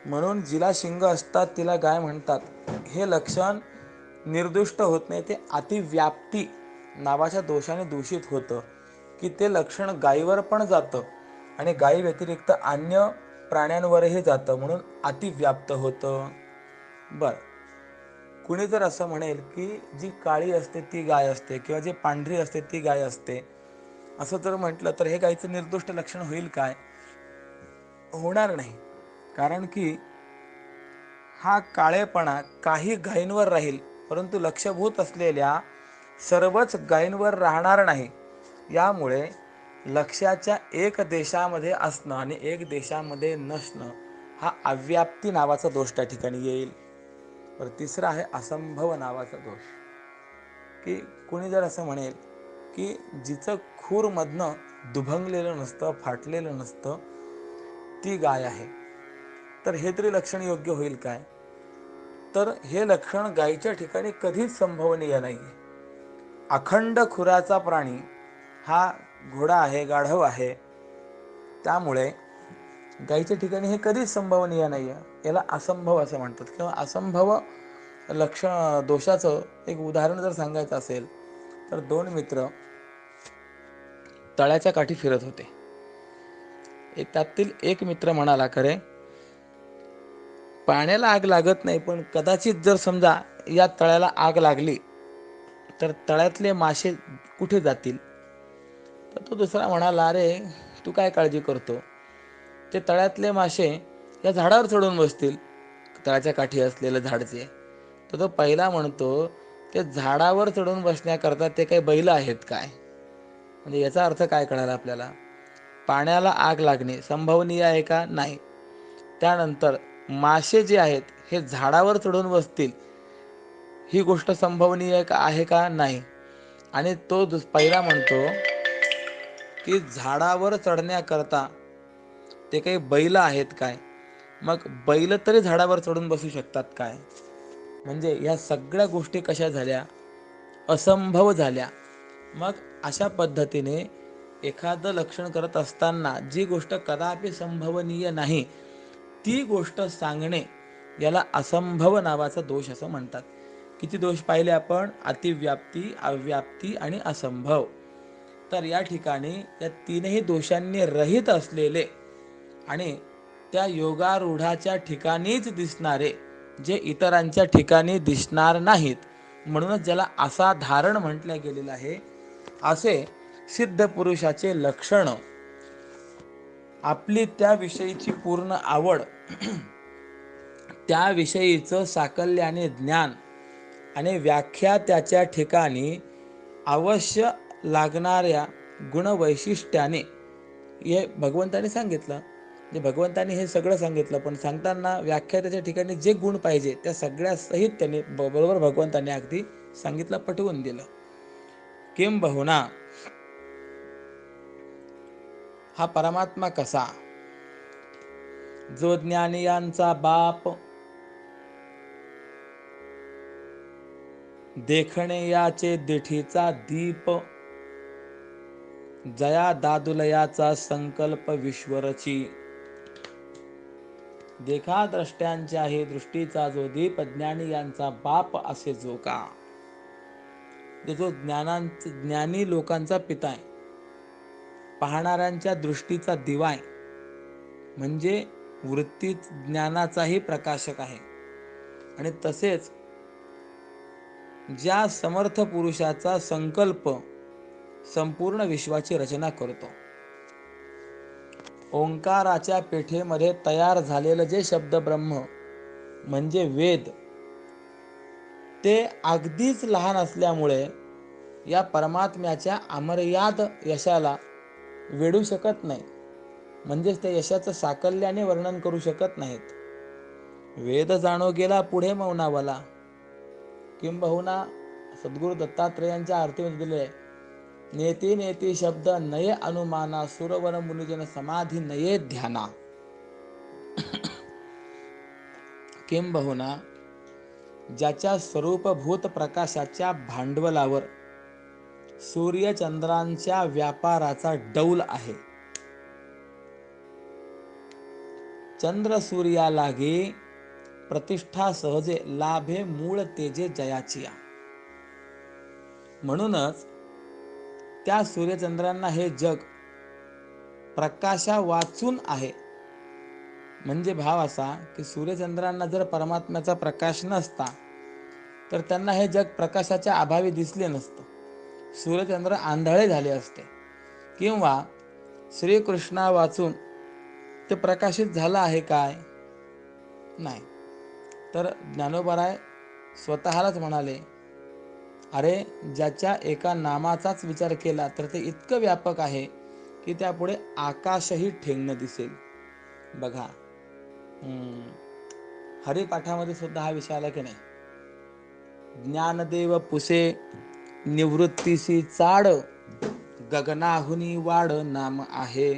म्हणून जिला शिंग असतात तिला गाय म्हणतात. हे लक्षण निर्दुष्ट होत नाही, ते अतिव्याप्ती नावाच्या दोषाने दूषित होतं, की ते लक्षण गायीवर पण जातं आणि गायी व्यतिरिक्त अन्य प्राण्यांवरही जातं, म्हणून अतिव्याप्त होतं. बर, कुणी जर असं म्हणेल की जी काळी असते ती गाय असते किंवा जी पांढरी असते ती गाय असते, असं जर म्हटलं तर हे गायीचं निर्दुष्ट लक्षण होईल काय? होणार नाही. कारण की हा काळेपणा काही गायींवर राहील, परंतु लक्षभूत असलेल्या सर्वच गायींवर राहणार नाही. यामुळे लक्ष्याच्या एक देशामध्ये असणं आणि एक देशामध्ये नसणं हा अव्याप्ती नावाचा दोष त्या ठिकाणी येईल. तर तिसरा आहे असंभव नावाचा दोष, की कुणी जर असं म्हणेल की जिचं खूरमधनं दुभंगलेलं नसतं, फाटलेलं नसतं, ती गाय आहे, तर हे तरी लक्षण योग्य होईल काय? तर हे लक्षण गायीच्या ठिकाणी कधीच संभवनीय नाही. अखंड खुराचा प्राणी हा घोडा आहे, गाढव आहे, त्यामुळे गायीच्या ठिकाणी हे कधीच संभवनीय नाही आहे. याला असंभव असं म्हणतात. किंवा असंभव लक्षण दोषाचं एक उदाहरण जर सांगायचं असेल तर दोन मित्र तळ्याच्या काठी फिरत होते. त्यातील एक मित्र म्हणाला, खरे पाण्याला आग लागत नाही, पण कदाचित जर समजा या तळ्याला आग लागली तर तळ्यातले मासे कुठे जातील? तर तो दुसरा म्हणाला, अरे तू काय काळजी करतो, ते तळ्यातले मासे या झाडावर चढून बसतील, तळ्याच्या काठी असलेलं झाडचे. तर तो पहिला म्हणतो, ते झाडावर चढून बसण्याकरता ते काही बैल आहेत काय? म्हणजे याचा अर्थ काय कळाला आपल्याला? पाण्याला आग लागणे संभवनीय आहे का? नाही. त्यानंतर मासे जे आहेत हे झाडावर चढून बसतील, ही गोष्ट संभवनीय आहे का? नाही. आणि तो पहिला म्हणतो की झाडावर चढण्याकरता ते काही बैल आहेत काय? मग बैल तरी झाडावर चढून बसू शकतात काय? म्हणजे या सगळ्या गोष्टी कशा झाल्या? असंभव झाल्या. मग अशा पद्धतीने एखादं लक्षण करत असताना जी गोष्ट कदापि संभवनीय नाही ती गोष्ट सांगणे, याला असंभव नावाचा दोष असं म्हणतात. किती दोष पाहिले आपण? अतिव्याप्ती, अव्याप्ती आणि असंभव. तर या ठिकाणी या तीनही दोषांनी रहित असलेले आणि त्या योगारूढाच्या ठिकाणीच दिसणारे, जे इतरांच्या ठिकाणी दिसणार नाहीत, म्हणूनच ज्याला असाधारण म्हटलं गेलेलं आहे, असे सिद्ध पुरुषाचे लक्षण, आपली त्याविषयीची पूर्ण आवड, त्याविषयीचं साकल्याने ज्ञान आणि व्याख्या त्याच्या ठिकाणी अवश्य लागणाऱ्या गुणवैशिष्ट्याने, हे भगवंताने सांगितलं. जे भगवंताने हे सगळं सांगितलं, पण सांगताना व्याख्या त्याच्या ठिकाणी जे गुण पाहिजे त्या सगळ्या सहित त्याने बरोबर भगवंताने अगदी सांगितलं, पटवून दिलं. किंबहुना हा परमात्मा कसा? जो ज्ञानियांचा बाप, देखणे याचे दिठीचा दीप, जया दादुलयाचा संकल्प विश्वरची. देखा द्रष्ट्यांच्या हे दृष्टीचा जो दीप, ज्ञानी यांचा बाप असे जो का. जो ज्ञानी लोकांचा पिता आहे, पाहणाऱ्यांच्या दृष्टीचा दिवा आहे, म्हणजे वृत्ती ज्ञानाचाही प्रकाशक आहे. आणि तसेच ज्या समर्थ पुरुषाचा संकल्प संपूर्ण विश्वाची रचना करतो, ओंकाराच्या पेठेमध्ये तयार झालेलं जे शब्द ब्रह्म म्हणजे वेद, ते अगदीच लहान असल्यामुळे या परमात्म्याच्या अमर्याद यशाला वेढू शकत नाही, म्हणजेच त्या यशाचं साकल्याने वर्णन करू शकत नाहीत. वेद जाणो गेला पुढे मौनावला. किंबहुना सद्गुरु दत्तात्रेयांच्या आरतीमध्ये दिले, नेती नेती शब्द नये अनुमाना, सुरवर मुनिजन समाधी नये ध्याना. किंबहुना ज्याच्या स्वरूपभूत प्रकाशाच्या भांडवलावर सूर्यचंद्रांच्या व्यापाराचा डौल आहे, चंद्र सूर्या लागे प्रतिष्ठा सहजे लाभे मूळ तेजे जयाचिया. म्हणूनच त्या सूर्यचंद्रांना हे जग प्रकाशा वाचून आहे. म्हणजे भाव असा की सूर्यचंद्रांना जर परमात्म्याचा प्रकाश नसता तर त्यांना हे जग प्रकाशाच्या अभावी दिसले नसतं. सूर्यचंद्र आंधळे झाले असते किंवा श्रीकृष्णा वाचून ते प्रकाशित झालं आहे काय? नाही. तर ज्ञानोबराय स्वतःलाच म्हणाले, अरे ज्याच्या एका नामाचाच विचार केला तर ते इतकं व्यापक आहे की त्यापुढे आकाशही ठेंगणं दिसेल. बघा, हरिपाठामध्ये सुद्धा हा विषय आला की नाही. ज्ञानदेव पुसे निवृत्तीसी चाड गगनाहुनी वाढ नाम आहे.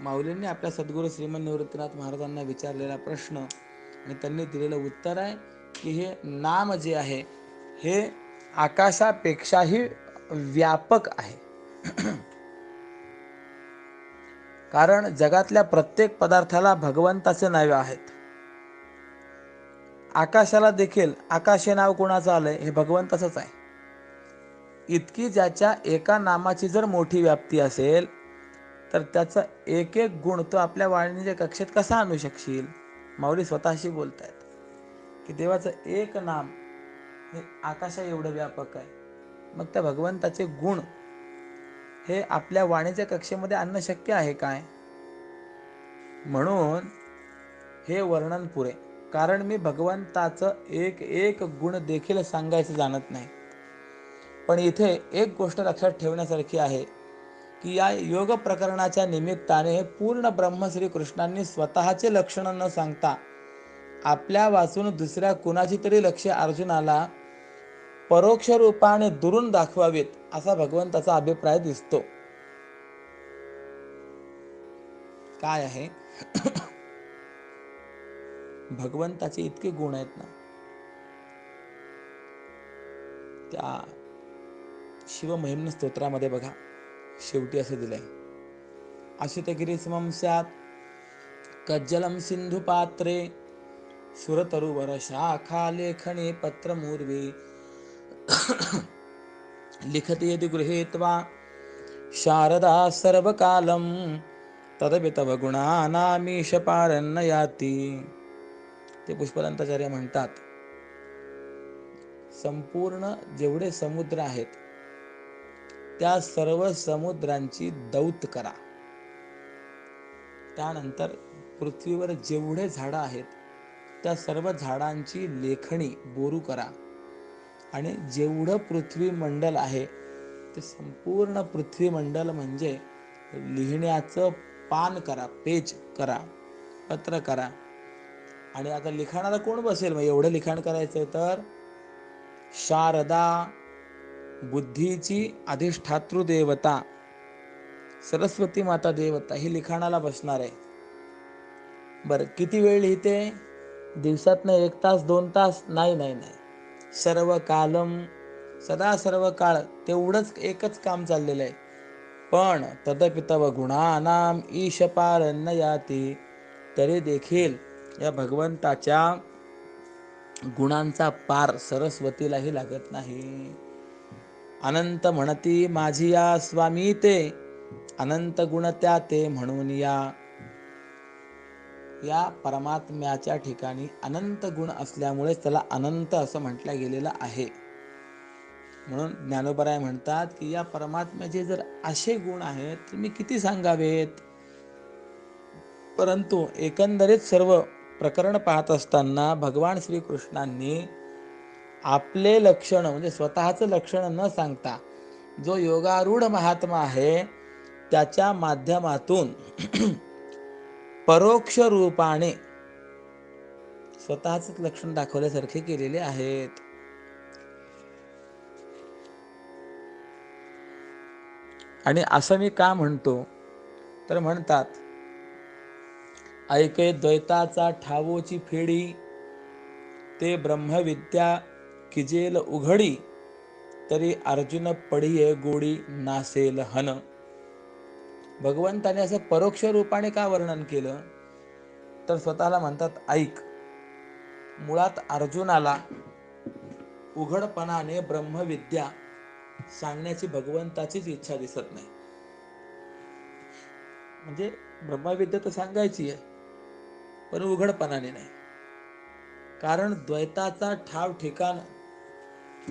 माऊलींनी आपल्या सद्गुरू श्रीमंत निवृत्तीनाथ महाराजांना विचारलेला प्रश्न आणि त्यांनी दिलेलं उत्तर आहे की हे नाम जे आहे हे आकाशापेक्षाही व्यापक आहे. कारण जगातल्या प्रत्येक पदार्थाला भगवंताचे नावे आहेत. आकाशाला देखील आकाश हे नाव कोणाचं आलंय? हे भगवंताचंच आहे. इतकी ज्याच्या एका नामाची जर मोठी व्याप्ती असेल तर त्याचा एक एक गुण तो आपल्या वाणीच्या कक्षेत कसा आणू शकशील? माऊली स्वतःशी बोलतायत की देवाचं एक नाम हे आकाशा एवढं व्यापक आहे. मग त्या भगवंताचे गुण हे आपल्या वाणीच्या कक्षेमध्ये आणणं शक्य आहे काय? म्हणून हे वर्णन पुरे. कारण मी भगवंताचं एक एक गुण देखील सांगायचं जाणत नाही. पण इथे एक गोष्ट लक्षात ठेवण्यासारखी आहे की या योग प्रकरणाच्या निमित्ताने पूर्ण ब्रह्म श्री कृष्णांनी स्वतःचे लक्षण न सांगता आपल्या वाचून दुसऱ्या कुणाची तरी लक्ष्य अर्जुनाला परोक्ष रूपाने दुरून दाखवावेत असा भगवंताचा अभिप्राय दिसतो. काय आहे? भगवंताचे इतके गुण आहेत ना, त्या शिवमहिम्न स्तोत्रामध्ये बघा शेवटी असं दिलंय, अशितगिरी समम स्यात् कज्जलम सिंधु पात्रे सुरतरुवर शाखा लेखने पत्रमूर्वे लिखति यदि गृहीत्वा शारदा सर्वकालम तदपि तव गुणानामीश पारन्न याति. ते पुष्पदंताचार्य म्हणतात, संपूर्ण जेवढे समुद्र आहेत त्या सर्व समुद्रांची दौत करा. त्यानंतर पृथ्वीवर जेवढे झाडं आहेत त्या सर्व झाडांची लेखणी बोरू करा आणि जेवढं पृथ्वी मंडल आहे ते संपूर्ण पृथ्वी मंडल म्हणजे लिहिण्याचं पान करा, पेज करा, पत्र करा. आणि आता लिखाणाला कोण बसेल? मग एवढं लिखाण करायचं तर शारदा बुद्धीची अधिष्ठातृ देवता सरस्वती माता देवता ही लिखाणाला बसणार आहे. बरं, किती वेळ लिहिते? दिवसातनं 1 तास 2 तास? नाही नाही नाही, सर्व कालम, सदा सर्व काळ तेवढंच एकच काम चाललेलं आहे. पण तदपि तव गुणानाम ईश पारन्न याति, तरी देखील या भगवंताच्या गुणांचा पार सरस्वतीलाही लागत नाही. अनंत म्हणती माझी या स्वामी ते, अनंत गुण त्या ते म्हणून या परमात्म्याच्या ठिकाणी अनंत गुण असल्यामुळे त्याला अनंत असं म्हटलं गेलेलं आहे. म्हणून ज्ञानोबराय म्हणतात की या परमात्म्याचे जर असे गुण आहेत तर मी किती सांगावेत. परंतु एकंदरीत सर्व प्रकरण पाहत असताना भगवान श्रीकृष्णांनी आपले लक्षण म्हणजे स्वतःचं लक्षण न सांगता जो योगारूढ महात्मा आहे त्याच्या माध्यमातून परोक्ष रूपाने स्वतःच लक्षण दाखवल्यासारखे केलेले आहेत. आणि असं मी का म्हणतो तर म्हणतात, ऐके द्वैताचा ठावोची फेडी, ते ब्रह्मविद्या किजेल उघडी, तरी अर्जुन पडिये गोडी नासेल हन. भगवंताने असं परोक्ष रूपाने का वर्णन केलं तर स्वतःला म्हणतात ऐक. मुळात अर्जुनाला उघडपणाने ब्रह्मविद्या सांगण्याची भगवंताचीच इच्छा दिसत नाही. म्हणजे ब्रह्मविद्या तर सांगायची आहे, पण उघडपणाने नाही. कारण द्वैताचा ठाव ठिकाण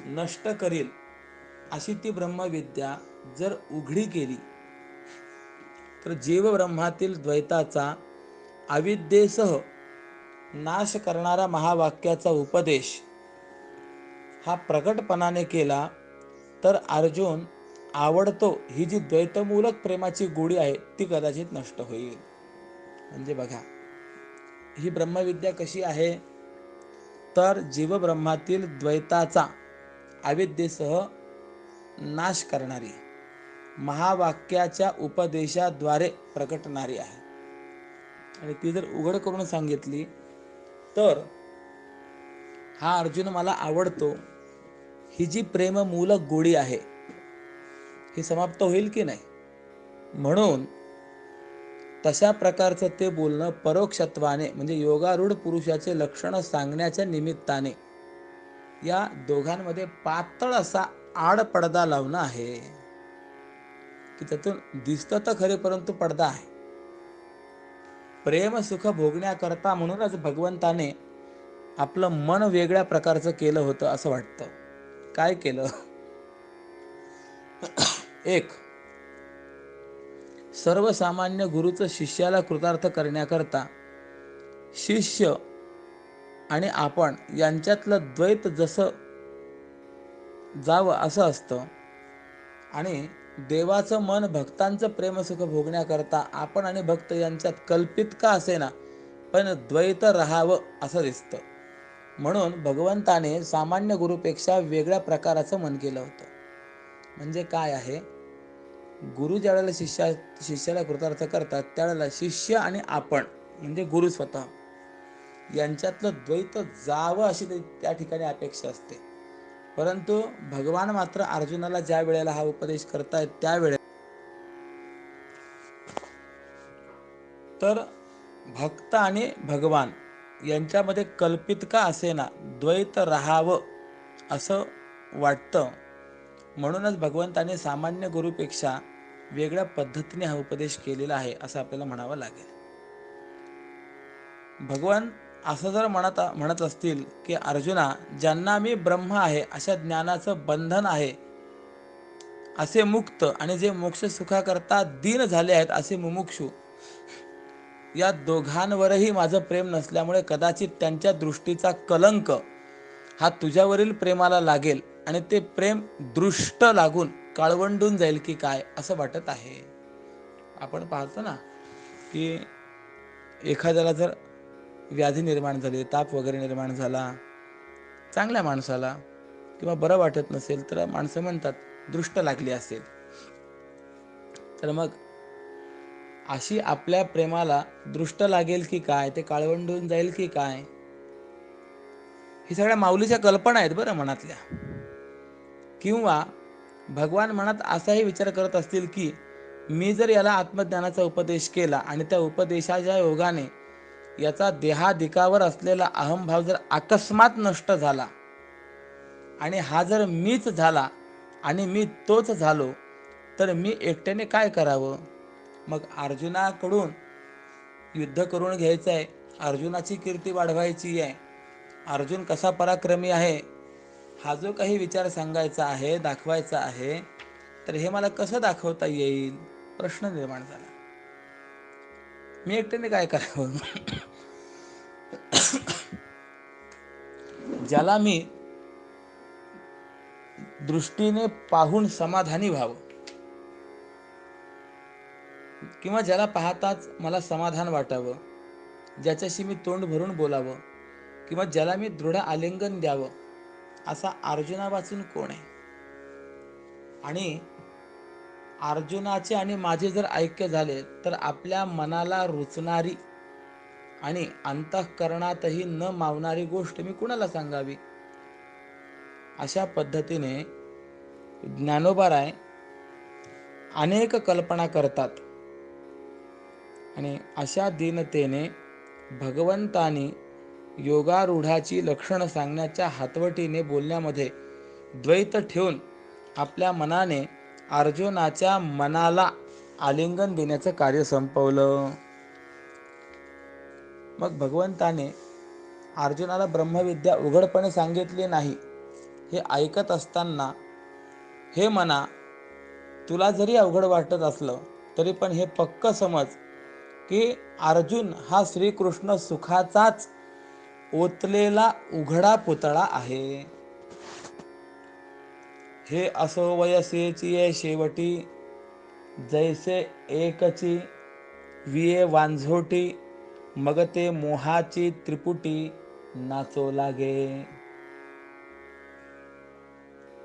नष्ट करील अशी ती ब्रह्मविद्या जर उघडी केली तर जीव ब्रह्मातील द्वैताचा अविद्येसह नाश करणारा महावाक्याचा उपदेश हा प्रकटपणाने केला तर अर्जुन आवडतो ही जी द्वैतमूलक प्रेमाची गोडी आहे ती कदाचित नष्ट होईल. म्हणजे बघा, ही ब्रह्मविद्या कशी आहे तर जीव ब्रह्मातील द्वैताचा अविद्येसह नाश करणारी, महावाक्याच्या उपदेशाद्वारे प्रकटणारी आहे. आणि ती जर उघड करून सांगितली तर हा अर्जुन मला आवडतो ही जी प्रेममूलक गोडी आहे ही समाप्त होईल की नाही. म्हणून तशा प्रकारचं ते बोलणं परोक्षत्वाने म्हणजे योगारूढ पुरुषाचे लक्षण सांगण्याच्या निमित्ताने या दोघांमध्ये पातळ असा आड पडदा लावणं आहे की त्यातून दिसतं तर खरे परंतु पडदा आहे. प्रेम सुख भोगण्याकरता म्हणूनच भगवंताने आपलं मन वेगळ्या प्रकारचं केलं होतं असं वाटतं. काय केलं? एक, सर्वसामान्य गुरुचं शिष्याला कृतार्थ करण्याकरता शिष्य आणि आपण यांच्यातलं द्वैत जसं जावं असं असतं आणि देवाचं मन भक्तांचं प्रेमसुख भोगण्याकरता आपण आणि भक्त यांच्यात कल्पित का असेना पण द्वैत राहावं असं दिसतं. म्हणून भगवंताने सामान्य गुरुपेक्षा वेगळ्या प्रकाराचं मन केलं होतं. म्हणजे काय आहे, गुरु ज्यावेळेला शिष्याला कृतार्थ करतात त्यावेळेला शिष्य आणि आपण म्हणजे गुरु स्वतः यांच्यातलं द्वैत जावं अशी त्या ठिकाणी अपेक्षा असते. परंतु भगवान मात्र अर्जुनाला ज्या वेळेला हा उपदेश करतायत त्यावेळेला तर भक्त आणि भगवान यांच्यामध्ये कल्पित का असेना द्वैत राहावं असं वाटतं. म्हणूनच भगवंताने सामान्य गुरुपेक्षा वेगळ्या पद्धतीने हा उपदेश केलेला आहे असं आपल्याला म्हणावं लागेल. भगवान असं जर म्हणत असतील की अर्जुना, ज्यांना मी ब्रह्म आहे अशा ज्ञानाचं बंधन आहे असे मुक्त आणि जे मोक्ष सुखाकरता दीन झाले आहेत असे मुमुक्षु, या दोघांवरही माझं प्रेम नसल्यामुळे कदाचित त्यांच्या दृष्टीचा कलंक हा तुझ्यावरील प्रेमाला लागेल आणि ते प्रेम दृष्ट लागून काळवंडून जाईल की काय असं वाटत आहे. आपण पाहतो ना की एखाद्याला जर व्याधी निर्माण झाली, ताप वगैरे निर्माण झाला चांगल्या माणसाला किंवा बरं वाटत नसेल तर माणसं म्हणतात दृष्ट लागली असेल. तर मग अशी आपल्या प्रेमाला दृष्ट लागेल की काय, ते काळवंडून जाईल की काय, ही सगळ्या माऊलीच्या कल्पना आहेत बरं मनातल्या. किंवा भगवान मनात असाही विचार करत असतील की मी जर याला आत्मज्ञानाचा उपदेश केला आणि त्या उपदेशाच्या योगाने याचा देहाधिकावर असलेला अहंभाव जर अकस्मात नष्ट झाला आणि हा जर मीच झाला आणि मी तोच झालो तर मी एकट्याने काय करावं. मग अर्जुनाकडून युद्ध करून घ्यायचं आहे, अर्जुनाची कीर्ती वाढवायची आहे, अर्जुन कसा पराक्रमी आहे हा जो काही विचार सांगायचा आहे, दाखवायचा आहे, तर हे मला कसं दाखवता येईल प्रश्न निर्माण झाला. मी एकट्याने काय करावं. ज्याला मी दृष्टीने पाहून समाधानी व्हावं किंवा ज्याला पाहताच मला समाधान वाटावं, ज्याच्याशी मी तोंड भरून बोलावं किंवा ज्याला मी दृढ आलिंगन द्यावं असा अर्जुना वाचून कोण आहे. आणि अर्जुनाचे आणि माझे जर ऐक्य झाले तर आपल्या मनाला रुचणारी आणि अंतःकरणातही न मावणारी गोष्ट मी कुणाला सांगावी. अशा पद्धतीने ज्ञानोबाराय अनेक कल्पना करतात आणि अशा दीनतेने भगवंतानी योगारूढाची लक्षणं सांगण्याच्या हातवटीने बोलण्यामध्ये द्वैत ठेवून आपल्या मनाने अर्जुनाच्या मनाला आलिंगन देण्याचं कार्य संपवलं. मग भगवंताने अर्जुनाला ब्रह्मविद्या उघडपणे सांगितली नाही. हे ऐकत असताना, हे मना, तुला जरी अवघड वाटत असलं तरी पण हे पक्क समज की अर्जुन हा श्रीकृष्ण सुखाचाच ओतलेला उघडा पुतळा आहे. हे असो वयसेची ये शेवटी, जैसे एकची विये वांझोटी, मग ते मोहाची त्रिपुटी नाचो लागे.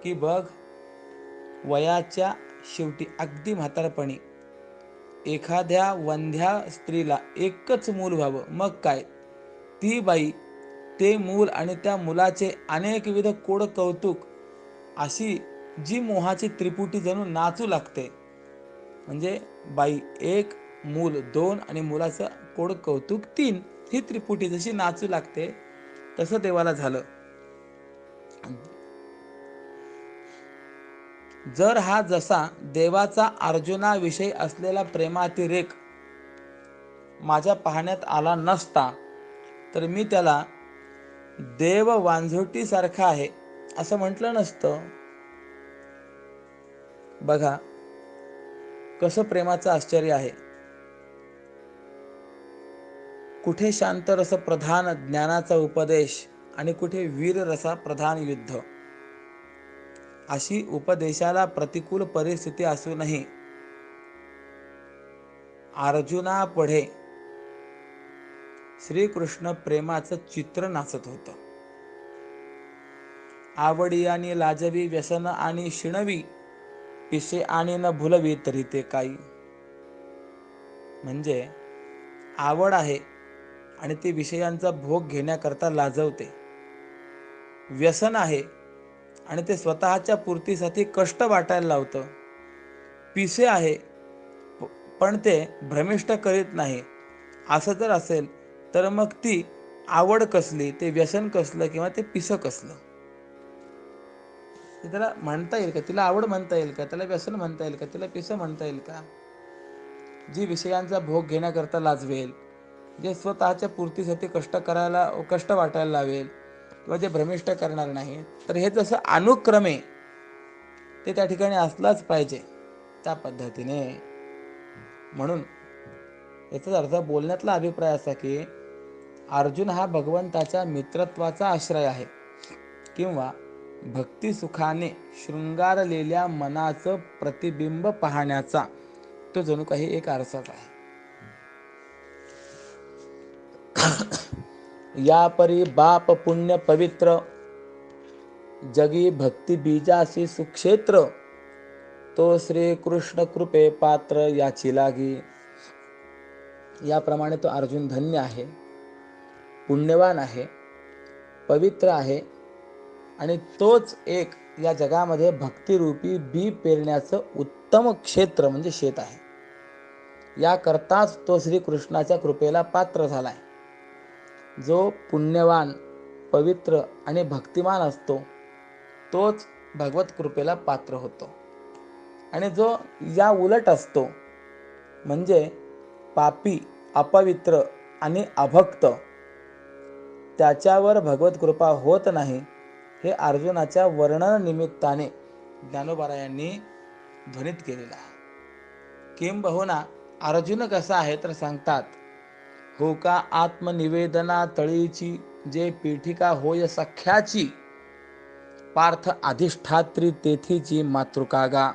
की बघ, वयाच्या शेवटी अगदी म्हातारपणी एखाद्या वंध्या स्त्रीला एकच मूल व्हावं, मग काय ती बाई ते मूल आणि त्या मुलाचे अनेकविध कोड कौतुक अशी जी मोहाची त्रिपुटी जणू नाचू लागते. म्हणजे बाई एक, मूल दोन आणि मुलाचं कोड कौतुक तीन, ही त्रिपुटी जशी नाचू लागते तसं देवाला झालं. जर हा जसा देवाचा अर्जुनाविषयी असलेला प्रेमातिरेक माझ्या पाहण्यात आला नसता तर मी त्याला देव वांझोटी सारखा आहे असं म्हटलं नसतं. बघा कसं प्रेमाचं आश्चर्य आहे. कुठे शांत रस प्रधान ज्ञानाचा उपदेश आणि कुठे वीर रसा प्रधान युद्ध. अशी उपदेशाला प्रतिकूल परिस्थिती असूनही अर्जुना पुढे श्रीकृष्ण प्रेमाचं चित्र नाचत होतं. आवडी आणि लाजवी, व्यसन आणि शिणवी, पिसे आणि न भुलवी तरी ते काही. म्हणजे आवड आहे आणि ती विषयांचा भोग घेण्याकरता लाजवते. व्यसन आहे आणि ते स्वतःच्या पूर्तीसाठी कष्ट वाटायला लावतं. पिसे आहे पण ते भ्रमिष्ट करीत नाही. असं जर असेल तर मग ती आवड कसली, ते व्यसन कसलं किंवा ते पिसं कसलं? त्याला म्हणता येईल का? तिला आवड म्हणता येईल का? त्याला व्यसन म्हणता येईल का? तिला पिसं म्हणता येईल का? जी विषयांचा भोग घेण्याकरता लाजवेल, जे स्वतःच्या पूर्तीसाठी कष्ट वाटायला लावेल किंवा जे भ्रमिष्ट करणार नाही, तर हे जसं अनुक्रमे ते त्या ठिकाणी असलाच पाहिजे त्या पद्धतीने. म्हणून याचाच अर्थ बोलण्यातला अभिप्राय असा की अर्जुन हा भगवंताच्या मित्रत्वाचा आश्रय आहे किंवा भक्ती सुखाने शृंगारलेल्या मनाचं प्रतिबिंब पाहण्याचा तो जणू काही एक आरसाच आहे. या परी बाप पुण्य पवित्र, जगी भक्ती बीजासी सुक्षेत्र, तो श्री कृष्ण कृपे पात्र याची लागी. याप्रमाणे तो अर्जुन धन्य आहे, पुण्यवान आहे, पवित्र आहे आणि तोच एक या जगामध्ये भक्तिरूपी बी पेरण्याचं उत्तम क्षेत्र म्हणजे शेत आहे. याकरताच तो श्रीकृष्णाच्या कृपेला पात्र झालाय. जो पुण्यवान, पवित्र आणि भक्तिमान असतो तोच भगवत कृपेला पात्र होतो. आणि जो या उलट असतो म्हणजे पापी, अपवित्र आणि अभक्त, त्याच्यावर भगवत कृपा होत नाही. हे अर्जुनाच्या वर्णन निमित्ताने ज्ञानोबा यांनी ध्वनित केलेलं आहे. किंबहुना अर्जुन कसा आहे तर सांगतात, हो का आत्मनिवेदना तळीची, जे पीठिका होय सख्याची, पार्थ अधिष्ठात्री तेथीची मातृकागा.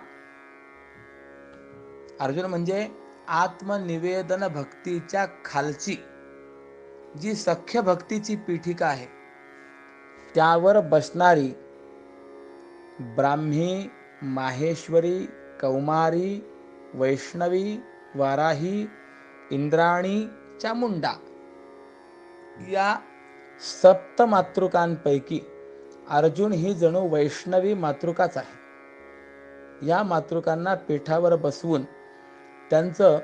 अर्जुन म्हणजे आत्मनिवेदन भक्तीच्या खालची जी सख्य भक्तीची पीठिका आहे त्यावर बसणारी ब्राह्मी, माहेश्वरी, कौमारी, वैष्णवी, वाराही, इंद्राणी, चामुंडा या सप्त मातृकांपैकी अर्जुन ही जणू वैष्णवी मातृकाच आहे. या मातृकांना पीठावर बसवून त्यांचं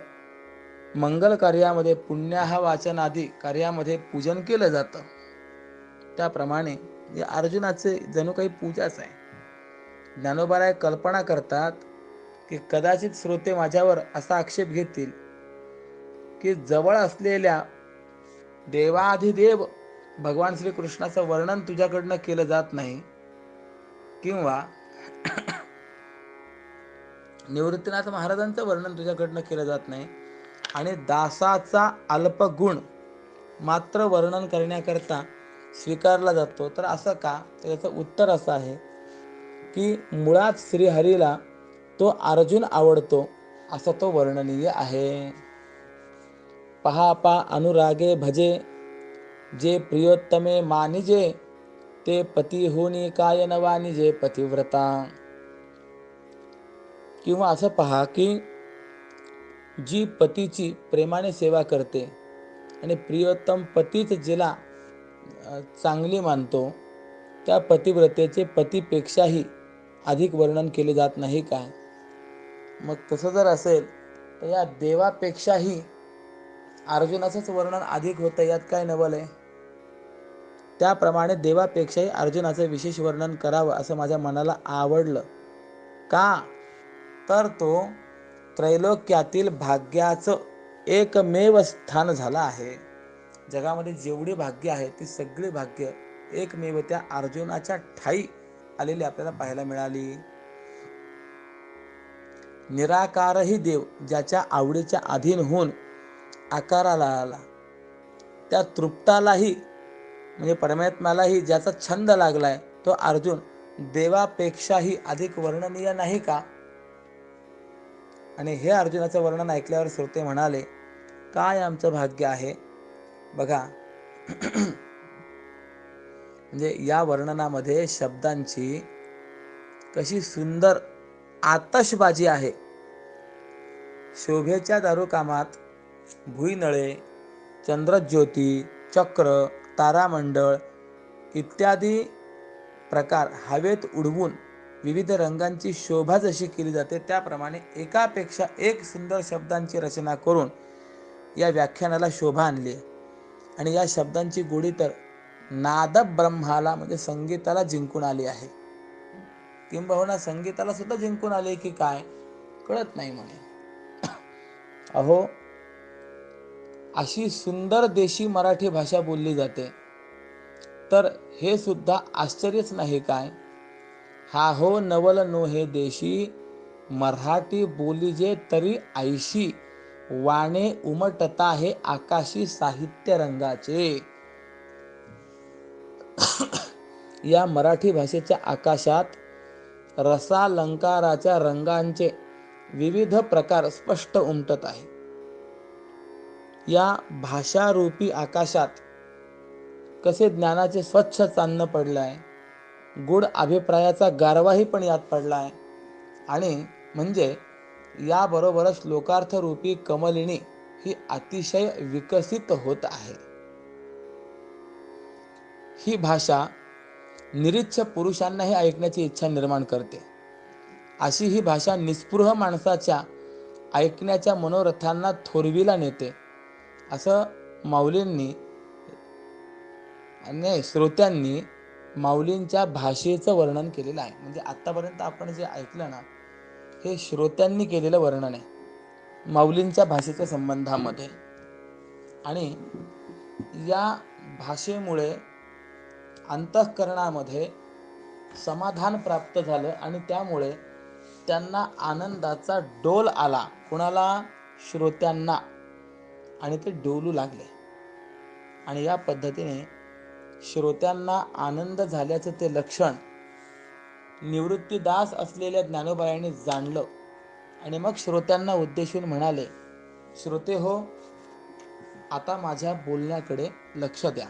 मंगल कार्यामध्ये पुण्याह वाचन आदी कार्यामध्ये पूजन केलं जातं, त्याप्रमाणे या अर्जुनाचे जणू काही पूजाच आहे. ज्ञानोबाराय कल्पना करतात की कदाचित श्रोते माझ्यावर असा आक्षेप घेतील की जवळ असलेल्या देवाधिदेव भगवान श्रीकृष्णाचं वर्णन तुझ्याकडनं केलं जात नाही, किंवा निवृत्तीनाथ महाराजांचं वर्णन तुझ्याकडनं केलं जात नाही, आणि दासाचा अल्पगुण मात्र वर्णन करण्याकरता स्वीकारला जातो. तर असं का? तर याचं उत्तर असं आहे की मुळात श्रीहरीला तो अर्जुन आवडतो, असा तो वर्णनीय आहे. पहा अनुरागे भजे, जे प्रियोत्तमे मानिजे, ते पती होनी काय न वानिजे पतिव्रता. किंवा असं पहा की जी पतीची प्रेमाने सेवा करते आणि प्रियोत्तम पतीच जिला चांगली मानतो, त्या पतिव्रतेचे पतीपेक्षाही अधिक वर्णन केले जात नाही काय? मग तसं जर असेल तर या देवापेक्षाही अर्जुनाचंच वर्णन अधिक होतं, यात काय नवल आहे? त्याप्रमाणे देवापेक्षाही अर्जुनाचं विशेष वर्णन करावं असं माझ्या मनाला आवडलं. का? तर तो त्रैलोक्यातील भाग्याचं एकमेव स्थान झाला आहे. जगामध्ये जेवढी भाग्य आहे ती सगळी भाग्य एकमेव त्या अर्जुनाच्या ठाई आलेली आपल्याला पाहायला मिळाली. निराकारही देव ज्याच्या आवडीच्या अधीन होऊन आकाराला आला, त्या तृप्तालाही म्हणजे परमात्म्यालाही ज्याचा छंद लागलाय, तो अर्जुन देवापेक्षाही अधिक वर्णनीय नाही का? आणि हे अर्जुनाचं वर्णन ऐकल्यावर श्रोते म्हणाले, काय आमचं भाग्य आहे बघा. म्हणजे या वर्णनामध्ये शब्दांची कशी सुंदर आतषबाजी आहे. शोभेच्या दारुकामात भुईनळे, चंद्रज्योती, चक्र, तारामंडळ इत्यादी प्रकार हवेत उडवून विविध रंगांची शोभा जशी केली जाते, त्याप्रमाणे एकापेक्षा एक सुंदर शब्दांची रचना करून या व्याख्यानाला शोभा आणली. आणि या शब्दांची गोडी तर नाद ब्रह्माला म्हणजे संगीताला जिंकून आली आहे. किंबहुना संगीताला सुद्धा जिंकून आले की काय कळत नाही म्हणे. अहो, अशी सुंदर देशी मराठी भाषा बोलली जाते, तर हे सुद्धा आश्चर्यच नाही काय? हा हो नवल नो हे देशी, मराठी बोली जे तरी ऐशी, वाणे उमटता हे आकाशी साहित्य रंगाचे. या मराठी भाषेच्या आकाशात रसालंकाराच्या रंगांचे विविध प्रकार स्पष्ट उमटत आहे. या भाषारूपी आकाशात कसे ज्ञानाचे स्वच्छ चांदणं पडलंय, गुढ अभिप्रायाचा गारवाही पण यात पडलाय, आणि म्हणजे याबरोबरच श्लोकार्थ रूपी कमलिनी ही अतिशय विकसित होत आहे. ही भाषा निरीच्छ पुरुषांनाही ऐकण्याची इच्छा निर्माण करते. अशी ही भाषा निस्पृह माणसाच्या ऐकण्याच्या मनोरथांना थोरविला नेते, असं माऊलींनी आणि श्रोत्यांनी माऊलींच्या भाषेचं वर्णन केलेलं आहे. म्हणजे आतापर्यंत आपण जे ऐकलं ना, हे श्रोत्यांनी केलेलं वर्णन आहे माऊलींच्या भाषेच्या संबंधामध्ये. आणि या भाषेमुळे अंतःकरणामध्ये समाधान प्राप्त झालं आणि त्यामुळे त्यांना आनंदाचा डोल आला. कुणाला? श्रोत्यांना. आणि ते डोलू लागले. आणि या पद्धतीने श्रोत्यांना आनंद झाल्याचं ते लक्षण निवृत्तीदास असलेल्या ज्ञानोबायांनी जाणलं. आणि मग श्रोत्यांना उद्देशून म्हणाले, श्रोते हो, आता माझ्या बोलण्याकडे लक्ष द्या.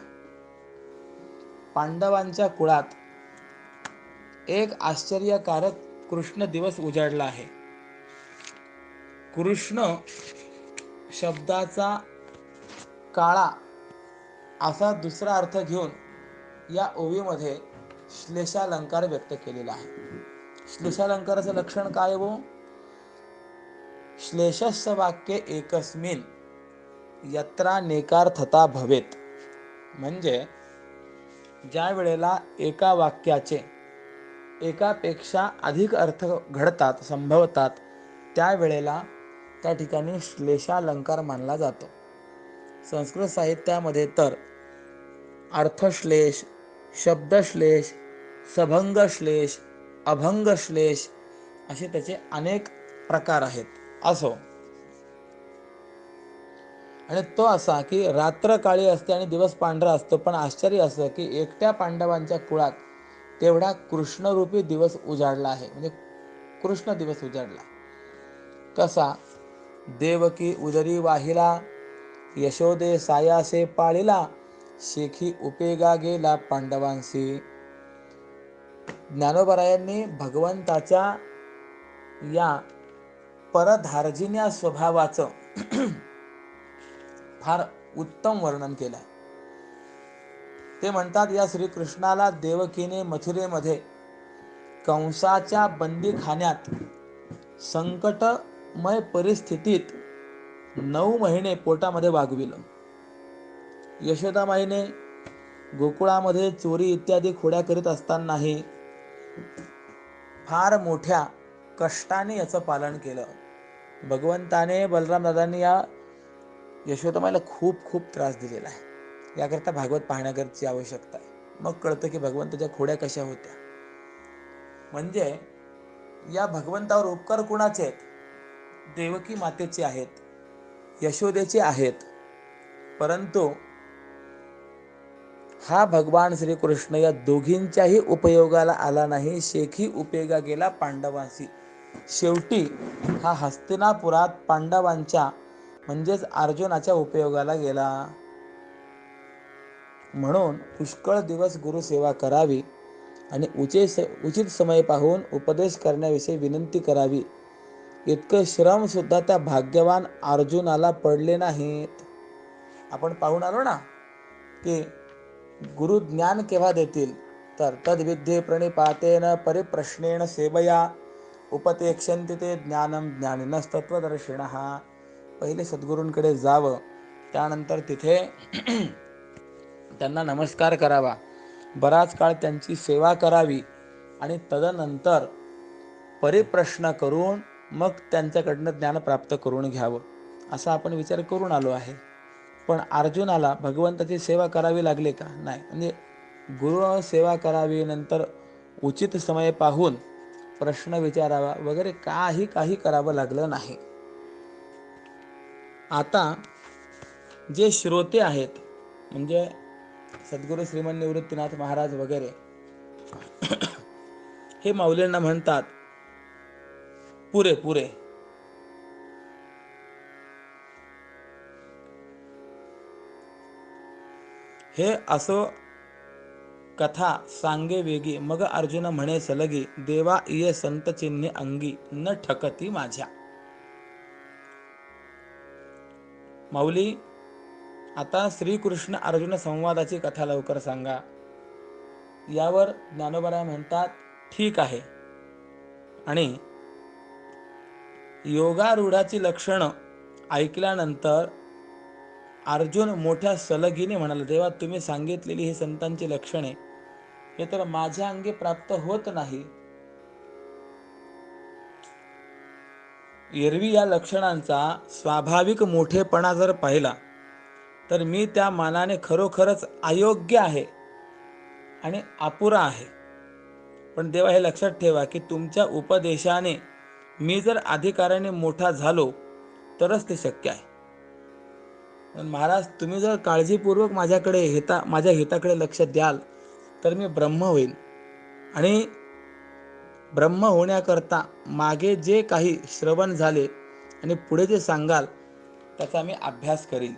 पांडवांच्या कुळात एक आश्चर्यकारक कृष्ण दिवस उजाडला आहे. कृष्ण शब्दाचा काळा असा दुसरा अर्थ घेऊन या ओवीमध्ये श्लेषालंकार व्यक्त केलेला आहे. श्लेषालंकाराचं लक्षण काय हो? श्लेषस्य वाक्ये एकस्मिन यत्रा नेकार्थता भवेत, म्हणजे ज्या वेळेला एका वाक्याचे एकापेक्षा अधिक अर्थ घडतात, संभवतात, त्यावेळेला त्या ठिकाणी श्लेषालंकार मानला जातो. संस्कृत साहित्यामध्ये तर अर्थश्लेष, शब्दश्लेष, सभंगश्लेष, अभंगश्लेष असे त्याचे अनेक प्रकार आहेत. असो, आणि तो असा की रात्र काळी असते आणि दिवस पांढरा असतो. पण आश्चर्य असं की एकट्या पांडवांच्या कुळात तेवढा कृष्णरूपी दिवस उजाडला आहे, म्हणजे कृष्ण दिवस उजाडला. कसा? देवकी उदरी वाहिला, यशोदे सायासे पाळिला, शेखी उपेगा गेला पांडवांसी. ज्ञानोबरायांनी भगवंताच्या या परधार्जिन्या स्वभावाचं फार उत्तम वर्णन केलं. ते म्हणतात, या श्रीकृष्णाला देवकीने मथुरेमध्ये कंसाच्या बंदीखान्यात संकटमय परिस्थितीत 9 महिने पोटामध्ये वागविलं. यशोदामाईने गोकुळामध्ये चोरी इत्यादी खोड्या करीत असतानाही फार मोठ्या कष्टाने याचं पालन केलं. भगवंताने बलराम दादांनी या यशोदामाईला खूप खूप त्रास दिलेला आहे. याकरता भागवत पाहण्याकरची आवश्यकता आहे. मग कळतं की भगवंताच्या खोड्या कशा होत्या. म्हणजे या भगवंतावर उपकार कुणाचे आहेत? देवकी मातेचे आहेत, यशोदेचे आहेत. परंतु हा भगवान श्रीकृष्ण या दोघींच्याही उपयोगाला आला नाही. शेखी उपयोगा गेला पांडवांशी. शेवटी हा हस्तिनापुरात पांडवांच्या म्हणजेच अर्जुनाच्या उपयोगाला गेला. म्हणून पुष्कळ दिवस गुरुसेवा करावी आणि उचित समय पाहून उपदेश करण्याविषयी विनंती करावी. इतके श्रम सुद्धा त्या भाग्यवान अर्जुनाला पडले नाहीत. आपण पाहून आलो ना की गुरु ज्ञान केव्हा देतील, तर तद्विद्ये प्रणिपातेन परिप्रश्नेन सेवया उपतेक्षन्ति ते ज्ञानम ज्ञानिनस्तत्वदर्शिनः. पहिले सद्गुरूंकडे जावं, त्यानंतर तिथे त्यांना नमस्कार करावा, बराच काळ त्यांची सेवा करावी आणि तदनंतर परिप्रश्न करून मग त्यांच्याकडनं ज्ञान प्राप्त करून घ्यावं, असा आपण विचार करून आलो आहे. पण अर्जुनाला भगवंताची सेवा करावी लागली का? नाही. म्हणजे गुरु सेवा करावी, नंतर उचित समय पाहून प्रश्न विचारावा वगैरे काही करावं लागलं नाही. आता जे श्रोते आहेत, म्हणजे सद्गुरू श्रीमन निवृत्तीनाथ महाराज वगैरे, हे माऊलींना म्हणतात पुरे पुरे. हे असो कथा सांगे वेगी, मग अर्जुन म्हणे सलगी, देवा इये संत चिन्हे अंगी, न ठकती माझ्या. माऊली, आता श्रीकृष्ण अर्जुन संवादाची कथा लवकर सांगा. यावर ज्ञानोबराय म्हणतात ठीक आहे. आणि योगारूढाची लक्षणं ऐकल्यानंतर अर्जुन मोठ्या सलगीने म्हणाला, देवा तुम्ही सांगितलेली ही संतांची लक्षणे हे तर माझ्या अंगी प्राप्त होत नाही. एरवी या लक्षणांचा स्वाभाविक मोठेपणा जर पाहिला तर मी त्या मानाने खरोखरच अयोग्य आहे आणि अपुरा आहे. पण देवा हे लक्षात ठेवा की तुमच्या उपदेशाने मी जर अधिकाराने मोठा झालो तरच ते शक्य आहे. पण महाराज तुम्ही जर काळजीपूर्वक माझ्या हिताकडे लक्ष द्याल तर मी ब्रह्म होईल. आणि ब्रह्म होण्याकरता मागे जे काही श्रवण झाले आणि पुढे जे सांगाल त्याचा मी अभ्यास करीन.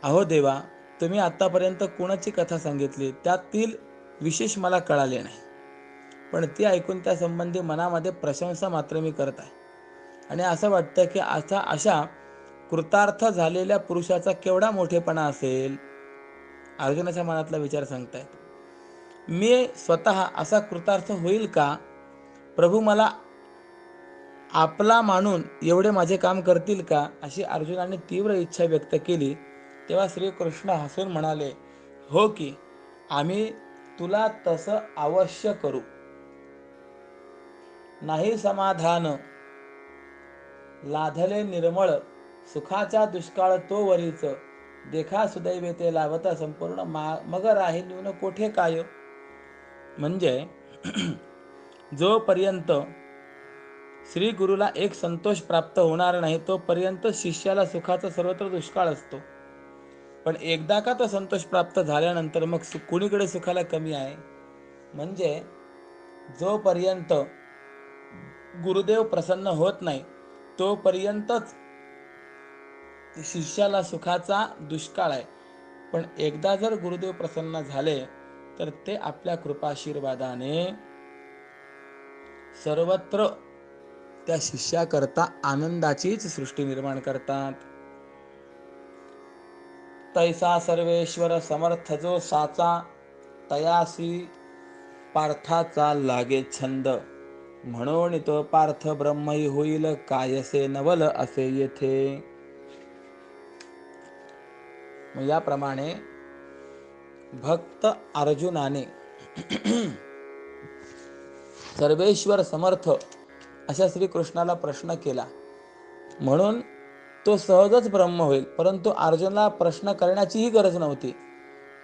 अहो देवा, तुम्ही आतापर्यंत कोणाची कथा सांगितली त्यातील विशेष मला कळाले नाही, पण ती ऐकून त्या संबंधी मनामध्ये प्रशंसा मात्र मी करत आहे. आणि असं वाटतं की अशा कृतार्थ झालेल्या पुरुषाचा केवढा मोठेपणा असेल. अर्जुनाच्या मनातला विचार सांगतायत. मी स्वतः असा कृतार्थ होईल का? प्रभू मला आपला मानून एवढे माझे काम करतील का, अशी अर्जुनाने तीव्र इच्छा व्यक्त केली. तेव्हा श्रीकृष्ण हसून म्हणाले, हो की, आम्ही तुला तसं अवश्य करू. नाही समाधान लाधले निर्मळ, सुखाचा दुष्काळ तो वरीच, देखा सुदैवे ते लाभता संपूर्ण, मग राही न्यून कोठे काय. म्हणजे जोपर्यंत श्री गुरुला एक संतोष प्राप्त होणार नाही तोपर्यंत शिष्याला सुखाचा सर्वत्र दुष्काळ असतो. पण एकदा का तो संतोष प्राप्त झाल्यानंतर मग कुणीकडे सुखाला कमी आहे. म्हणजे जोपर्यंत गुरुदेव प्रसन्न होत नाही तोपर्यंतच शिष्याला सुखाचा दुष्काळ आहे. पण एकदा जर गुरुदेव प्रसन्न झाले तर ते आपल्या कृपाशीर्वादाने सर्वत्र त्या शिष्याकरता आनंदाचीच सृष्टी निर्माण करतात. तैसा सर्वेश्वर समर्थ जो साचा, तयासी पार्थाचा लागे छंद, म्हणून तो पार्थ ब्रह्मही होईल, कायसे नवल असे येथे. याप्रमाणे भक्त अर्जुनाने सर्वेश्वर समर्थ अशा श्रीकृष्णाला प्रश्न केला म्हणून तो सहजच ब्रह्म होईल. परंतु अर्जुनाला प्रश्न करण्याचीही गरज नव्हती,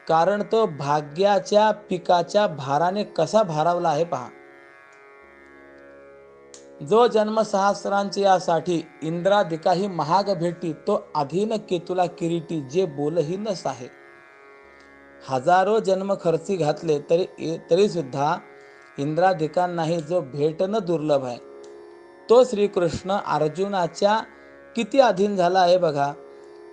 कारण तो भाग्याच्या पिकाच्या भाराने कसा भारावला आहे पहा. जो जन्म सहस्रांचे यासाठी इंद्रादिकाही महाग भेटी, तो अधीन केतुला किरीटी, जे बोलही न साहे. हजारो जन्म खर्ची घातले तरी सुद्धा इंद्रादिकांनाही जो भेटणं दुर्लभ आहे. तो श्रीकृष्ण अर्जुनाच्या किती अधीन झाला आहे बघा,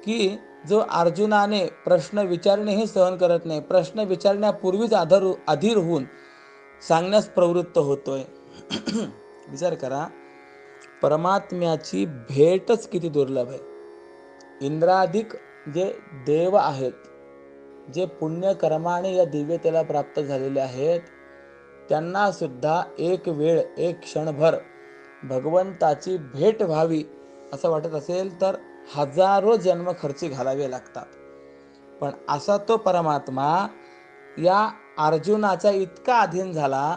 की जो अर्जुनाने प्रश्न विचारणेही सहन करत नाही, प्रश्न विचारण्यापूर्वीच अधीर होऊन सांगण्यास प्रवृत्त होतोय. विचार करा, परमात्म्याची भेटच किती दुर्लभ आहे. इंद्रादिक जे देव आहेत, जे पुण्यकर्माने या दिव्यतेला प्राप्त झालेले आहेत, त्यांना सुद्धा एक वेळ, एक क्षणभर भगवंताची भेट व्हावी असं वाटत असेल तर हजारो जन्म खर्ची घालावे लागतात. पण असा तो परमात्मा या अर्जुनाच्या इतका अधीन झाला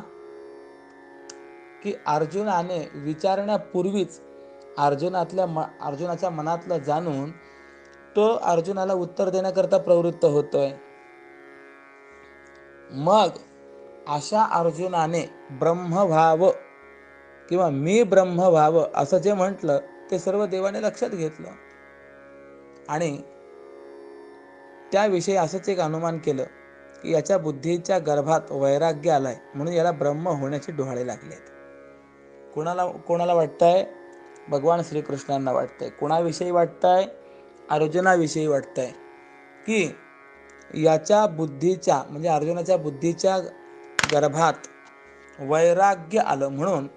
की अर्जुनाने विचारण्यापूर्वीच अर्जुनाच्या मनातलं जाणून तो अर्जुनाला उत्तर देण्याकरता प्रवृत्त होतोय. मग अशा अर्जुनाने ब्रह्मभाव किंवा मी ब्रह्म व्हावं असं जे म्हटलं ते सर्व देवाने लक्षात घेतलं आणि त्याविषयी असंच एक अनुमान केलं की याच्या बुद्धीच्या गर्भात वैराग्य आलाय म्हणून याला ब्रह्म होण्याचे डोहाळे लागलेत. कोणाला वाटतंय? भगवान श्रीकृष्णांना वाटतंय. कोणाविषयी वाटतंय? अर्जुनाविषयी वाटतंय की याच्या बुद्धीच्या म्हणजे अर्जुनाच्या बुद्धीच्या गर्भात वैराग्य आलं म्हणून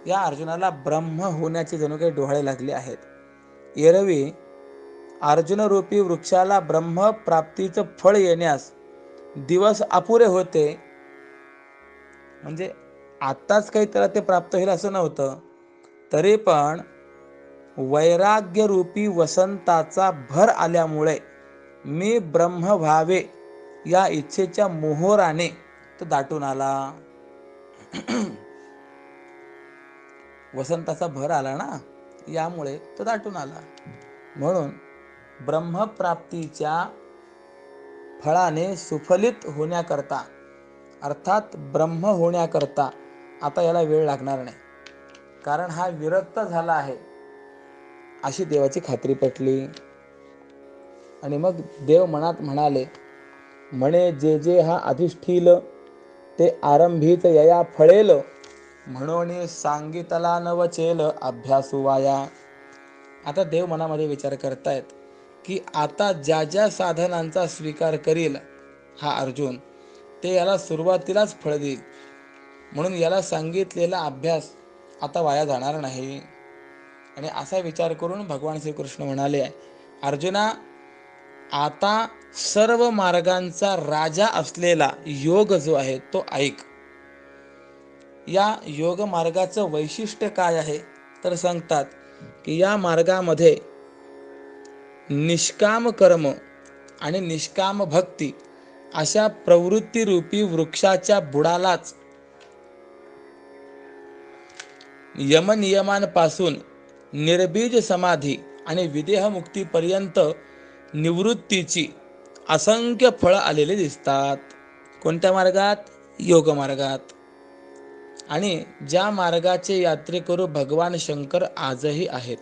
या अर्जुनाला ब्रह्म होण्याचे जणू काही डोहाळे लागले आहेत. एरवी अर्जुन रूपी वृक्षाला ब्रह्म प्राप्तीचं फळ येण्यास दिवस अपुरे होते. म्हणजे आताच काही त्याला ते प्राप्त होईल असं नव्हतं, तरी पण वैराग्य रूपी वसंताचा भर आल्यामुळे मी ब्रह्म व्हावे या इच्छेच्या मोहोराने तो दाटून आला. वसंताचा भर आला ना, यामुळे तो दाटून आला. म्हणून ब्रह्मप्राप्तीच्या फळाने सुफलित होण्याकरता अर्थात ब्रह्म होण्याकरता आता याला वेळ लागणार नाही, कारण हा विरक्त झाला आहे अशी देवाची खात्री पटली. आणि मग देव मनात म्हणाले, म्हणे जे जे हा अधिष्ठील ते आरंभीच यया फळेल, म्हणून सांगितला नवचेल अभ्यासू वाया. आता देव मनामध्ये विचार करतायत की आता ज्या ज्या साधनांचा स्वीकार करील हा अर्जुन, ते याला सुरुवातीलाच फळ देईल, म्हणून याला सांगितलेला अभ्यास आता वाया जाणार नाही. आणि असा विचार करून भगवान श्रीकृष्ण म्हणाले, अर्जुना, आता सर्व मार्गांचा राजा असलेला योग जो आहे तो ऐक. या योग मार्गाचं वैशिष्ट्य काय आहे तर सांगतात की या मार्गामध्ये निष्काम कर्म आणि निष्काम भक्ती अशा प्रवृत्तीरूपी वृक्षाच्या बुडालाच यमनियमांपासून निर्बीज समाधी आणि विदेहमुक्तीपर्यंत निवृत्तीची असंख्य फळं आलेली दिसतात. कोणत्या मार्गात? योग मार्गात. आणि ज्या मार्गाचे यात्रेकरू भगवान शंकर आजही आहेत.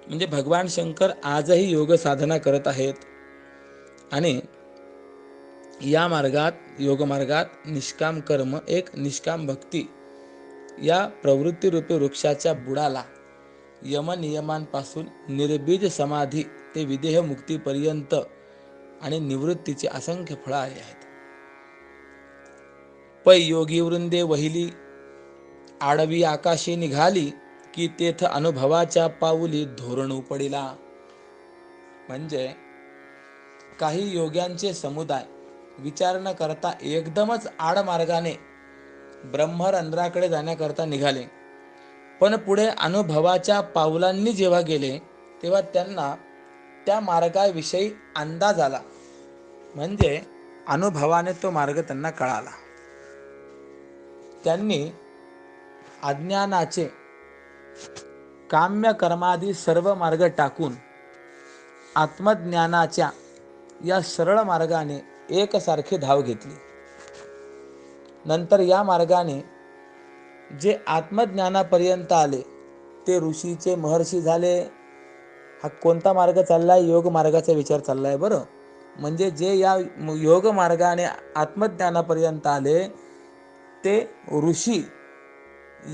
म्हणजे भगवान शंकर आजही योग साधना करत आहेत. आणि या मार्गात, योग मार्गात निष्काम कर्म एक निष्काम भक्ती या प्रवृत्तीरूपी वृक्षाच्या बुडाला यमनियमांपासून निर्बीज समाधी ते विदेह मुक्तीपर्यंत आणि निवृत्तीची असंख्य फळं आली आहेत. पै योगी वृंदे वहिली, आडवी आकाशी निघाली, की तेथ अनुभवाच्या पाऊली धोरण उपडिला. म्हणजे काही योग्यांचे समुदाय विचार न करता एकदमच आडमार्गाने ब्रह्मरंध्राकडे जाण्याकरता निघाले. पण पुढे अनुभवाच्या पावलांनी जेव्हा गेले तेव्हा त्यांना त्या मार्गाविषयी अंदाज आला. म्हणजे अनुभवाने तो मार्ग त्यांना कळाला. त्यांनी अज्ञानाचे काम्य कर्मादी सर्व मार्ग टाकून आत्मज्ञानाच्या या सरळ मार्गाने एकसारखी धाव घेतली. नंतर या मार्गाने जे आत्मज्ञानापर्यंत आले ते ऋषीचे महर्षी झाले. हा कोणता मार्ग चाललाय? योग मार्गाचा विचार चाललाय बरं. म्हणजे जे या योग मार्गाने आत्मज्ञानापर्यंत आले ते ऋषी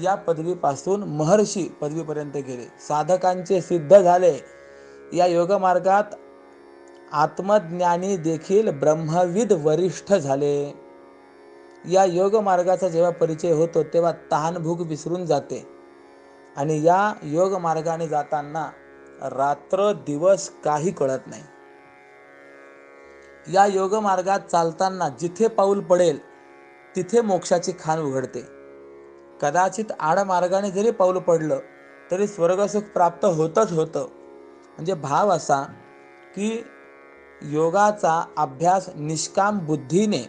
या पदवीपासून महर्षी पदवीपर्यंत गेले. साधकांचे सिद्ध झाले. या योग मार्गात आत्मज्ञानी देखील ब्रह्मविद वरिष्ठ झाले. या योग मार्गाचा जेव्हा परिचय होतो तेव्हा तहानभूक विसरून जाते. आणि या योग मार्गाने जाताना रात्र दिवस काही कळत नाही. या योग मार्गात चालताना जिथे पाऊल पडेल तिथे मोक्षाची खाण उघडते. कदाचित आडमार्गाने जरी पाऊल पडलं तरी स्वर्गसुख प्राप्त होतच होतं. म्हणजे भाव असा की योगाचा अभ्यास निष्काम बुद्धीने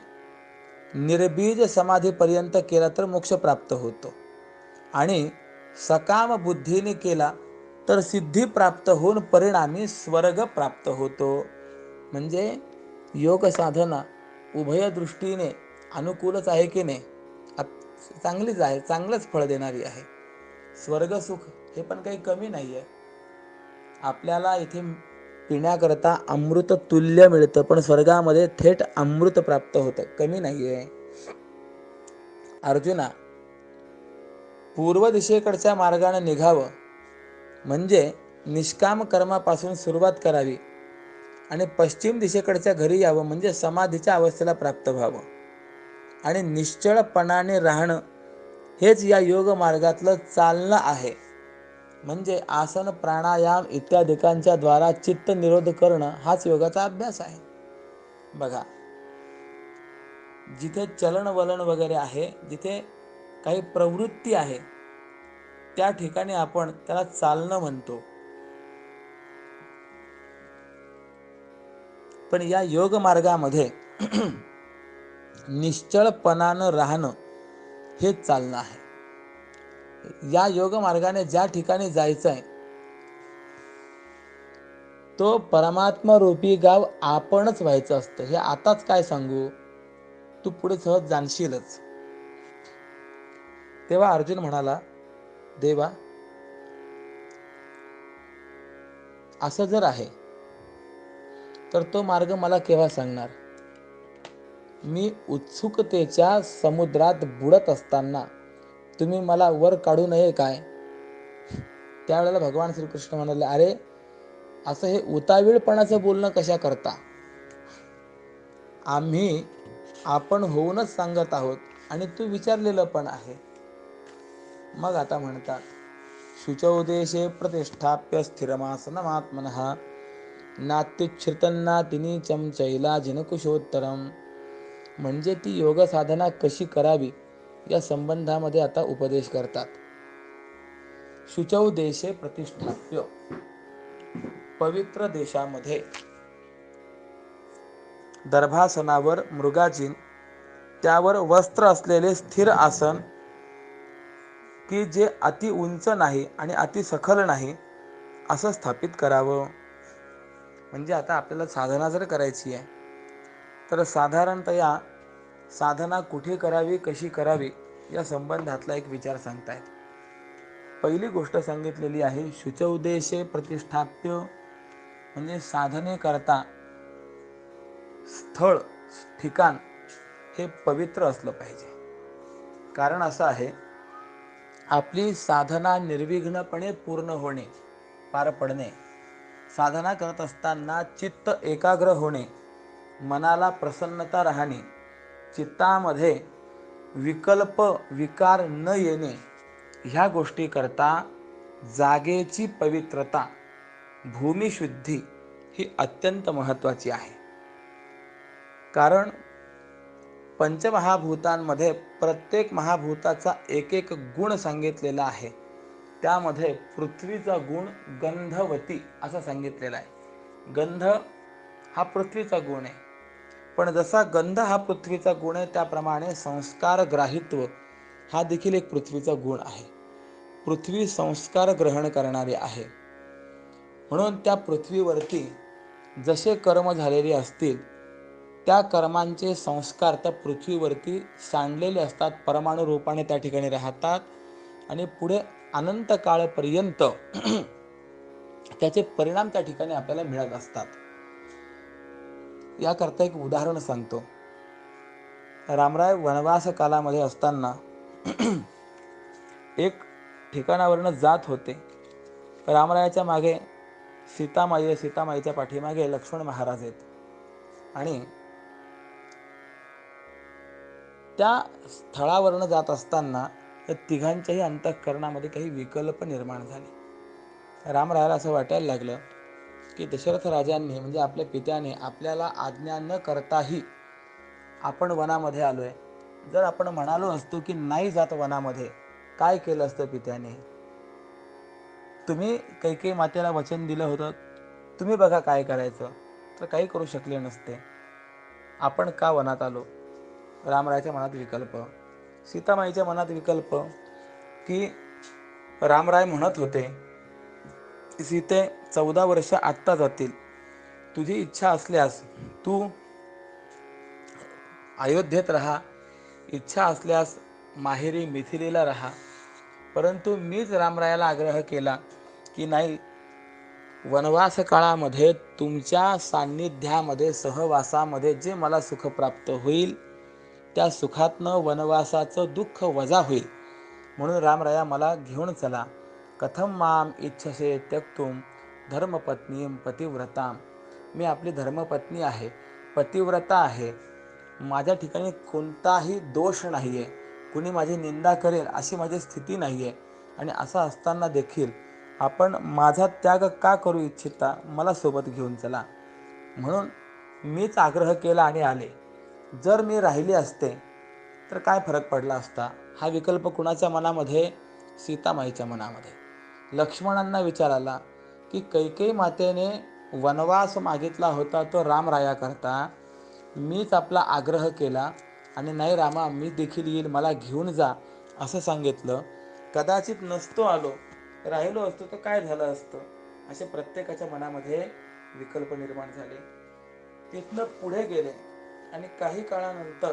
निर्बीज समाधीपर्यंत केला तर मोक्ष प्राप्त होतो. आणि सकाम बुद्धीने केला तर सिद्धी प्राप्त होऊन परिणामी स्वर्ग प्राप्त होतो. म्हणजे योग साधना उभय दृष्टीने अनुकूलच आहे की नाही? चांगलीच आहे, चांगलंच फळ देणारी आहे. स्वर्गसुख हे पण काही कमी नाही आहे. आपल्याला इथे पिण्याकरता अमृत तुल्य मिळतं, पण स्वर्गामध्ये थेट अमृत प्राप्त होतं, कमी नाही आहे. अर्जुना, पूर्व दिशेकडच्या मार्गाने निघावं म्हणजे निष्काम कर्मापासून सुरुवात करावी आणि पश्चिम दिशेकडच्या घरी यावं म्हणजे समाधीच्या अवस्थेला प्राप्त व्हावं. आणि निश्चळपणाने राहणं हेच या योग मार्गातलं चालणं आहे. म्हणजे आसन प्राणायाम इत्यादिकांच्या द्वारा चित्त निरोध करणं हाच योगाचा अभ्यास आहे. बघा, जिथे चलन वलन वगैरे आहे, जिथे काही प्रवृत्ती आहे त्या ठिकाणी आपण त्याला चालणं म्हणतो. पण या योग मार्गामध्ये निश्चळपणानं राहणं हेच चालणं आहे. या योग मार्गाने ज्या ठिकाणी जायचं आहे तो परमात्मा रूपी गाव आपणच व्हायचं असतं. हे आताच काय सांगू, तू पुढे सहज जाणशीलच. तेव्हा अर्जुन म्हणाला, देवा, असं जर आहे तर तो मार्ग मला केव्हा सांगणार? मी उत्सुकतेच्या समुद्रात बुडत असताना तुम्ही मला वर काढू नये काय? त्यावेळेला भगवान श्रीकृष्ण म्हणाले, अरे असं हे उतावीळपणाचं बोलणं कशा करता? आम्ही आपण होऊनच सांगत आहोत आणि तू विचारलेलं पण आहे. मग आता म्हणतात, शुचौदेशे प्रतिष्ठाप्य स्थिरमासनमात्मनः नात्युच्छ्रितन्नातिनीचं चैलाजिनकुशोत्तरम. म्हणजे ती योग साधना कशी करावी या संबंधामध्ये आता उपदेश करतात. शुचौ देशे प्रतिष्ठाप्य, पवित्र देशामध्ये दर्भासनावर मृगाजीन, त्यावर वस्त्र असलेले स्थिर आसन, की जे अति उंच नाही आणि अति सखल नाही, असं स्थापित करावं. म्हणजे आता आपल्याला साधना जर करायची आहे तर साधारणतया साधना कुठे करावी, कशी करावी, या संबंधातला एक विचार सांगतायत. पहिली गोष्ट सांगितलेली आहे शुचौदेशे प्रतिष्ठाप्य, म्हणजे साधने करता स्थळ, ठिकाण हे पवित्र असलं पाहिजे. कारण असं आहे, आपली साधना निर्विघ्नपणे पूर्ण होणे, पार पडणे, साधना करत असताना चित्त एकाग्र होणे, मनाला प्रसन्नता राहणे, चित्तामध्ये विकल्प विकार न येणे, ह्या गोष्टी करता जागेची पवित्रता, भूमिशुद्धी ही अत्यंत महत्त्वाची आहे. कारण पंचमहाभूतांमध्ये प्रत्येक महाभूताचा एक एक गुण सांगितलेला आहे. त्यामध्ये पृथ्वीचा गुण गंधवती असा सांगितलेला आहे. गंध हा पृथ्वीचा गुण आहे. पण जसा गंध हा पृथ्वीचा गुण आहे, त्याप्रमाणे संस्कार ग्राहित्व हा देखील एक पृथ्वीचा गुण आहे. पृथ्वी संस्कार ग्रहण करणारी आहे. म्हणून त्या पृथ्वीवरती जसे कर्म झालेले असतील त्या कर्मांचे संस्कार त्या पृथ्वीवरती सांडलेले असतात, परमाणु रूपाने त्या ठिकाणी राहतात आणि पुढे अनंत काळपर्यंत त्याचे परिणाम त्या ठिकाणी आपल्याला मिळत असतात. याकरता एक उदाहरण सांगतो. रामराय वनवास कालामध्ये असताना एक ठिकाणावरनं जात होते. रामरायाच्या मागे सीतामाई आहे, सीतामाईच्या पाठीमागे लक्ष्मण महाराज आहेत. आणि त्या स्थळावरनं जात असताना त्या तिघांच्याही अंतःकरणामध्ये काही विकल्प निर्माण झाले. रामरायाला असं वाटायला लागलं की दशरथ राजांनी म्हणजे आपल्या पित्याने आपल्याला आज्ञा न करताही आपण वनामध्ये आलोय. जर आपण म्हणालो असतो की नाही जात वनामध्ये, काय केलं असतं पित्याने? तुम्ही कैकेयी मातेला वचन दिलं होतं, तुम्ही बघा काय करायचं, तर काही करू शकले नसते. आपण का वनात आलो? रामरायाच्या मनात विकल्प, सीतामाईच्या मनात विकल्प, की रामराय म्हणत होते सीते 14 वर्ष आत्ता जातील, तुझी इच्छा असल्यास तू अयोध्येत राहा, इच्छा असल्यास माहेरी मिथिलेला राहा. परंतु मीच रामरायाला आग्रह केला की नाही, वनवास काळामध्ये तुमच्या सान्निध्यामध्ये सहवासामध्ये जे मला सुख प्राप्त होईल त्या सुखातनं वनवासाचं दुःख वजा होईल. म्हणून रामराया मला घेऊन चला. कथम माम इच्छसे त्यक्तुम धर्मपत्नीम पतिव्रताम, मी आपली धर्मपत्नी आहे, पतिव्रता आहे, माझ्या ठिकाणी कोणताही दोष नाही आहे, कुणी माझी निंदा करेल अशी माझी स्थिती नाही आहे. आणि असं असताना देखील आपण माझा त्याग का करू इच्छिता, मला सोबत घेऊन चला. म्हणून मीच आग्रह केला आणि आले. जर मी राहिले असते तर काय फरक पडला असता? हा विकल्प कुणाच्या मनामध्ये? सीतामाईच्या मनामध्ये. लक्ष्मणांना विचार आला की कैकेयी मातेने वनवास मागितला होता तो रामराया करता, मीच आपला आग्रह केला आणि नाही रामा मी देखील येईल, मला घेऊन जा असं सांगितलं. कदाचित नसतो आलो, राहिलो असतो तर काय झालं असतं? असे प्रत्येकाच्या मनामध्ये विकल्प निर्माण झाले. तिथनं पुढे गेले आणि काही काळानंतर,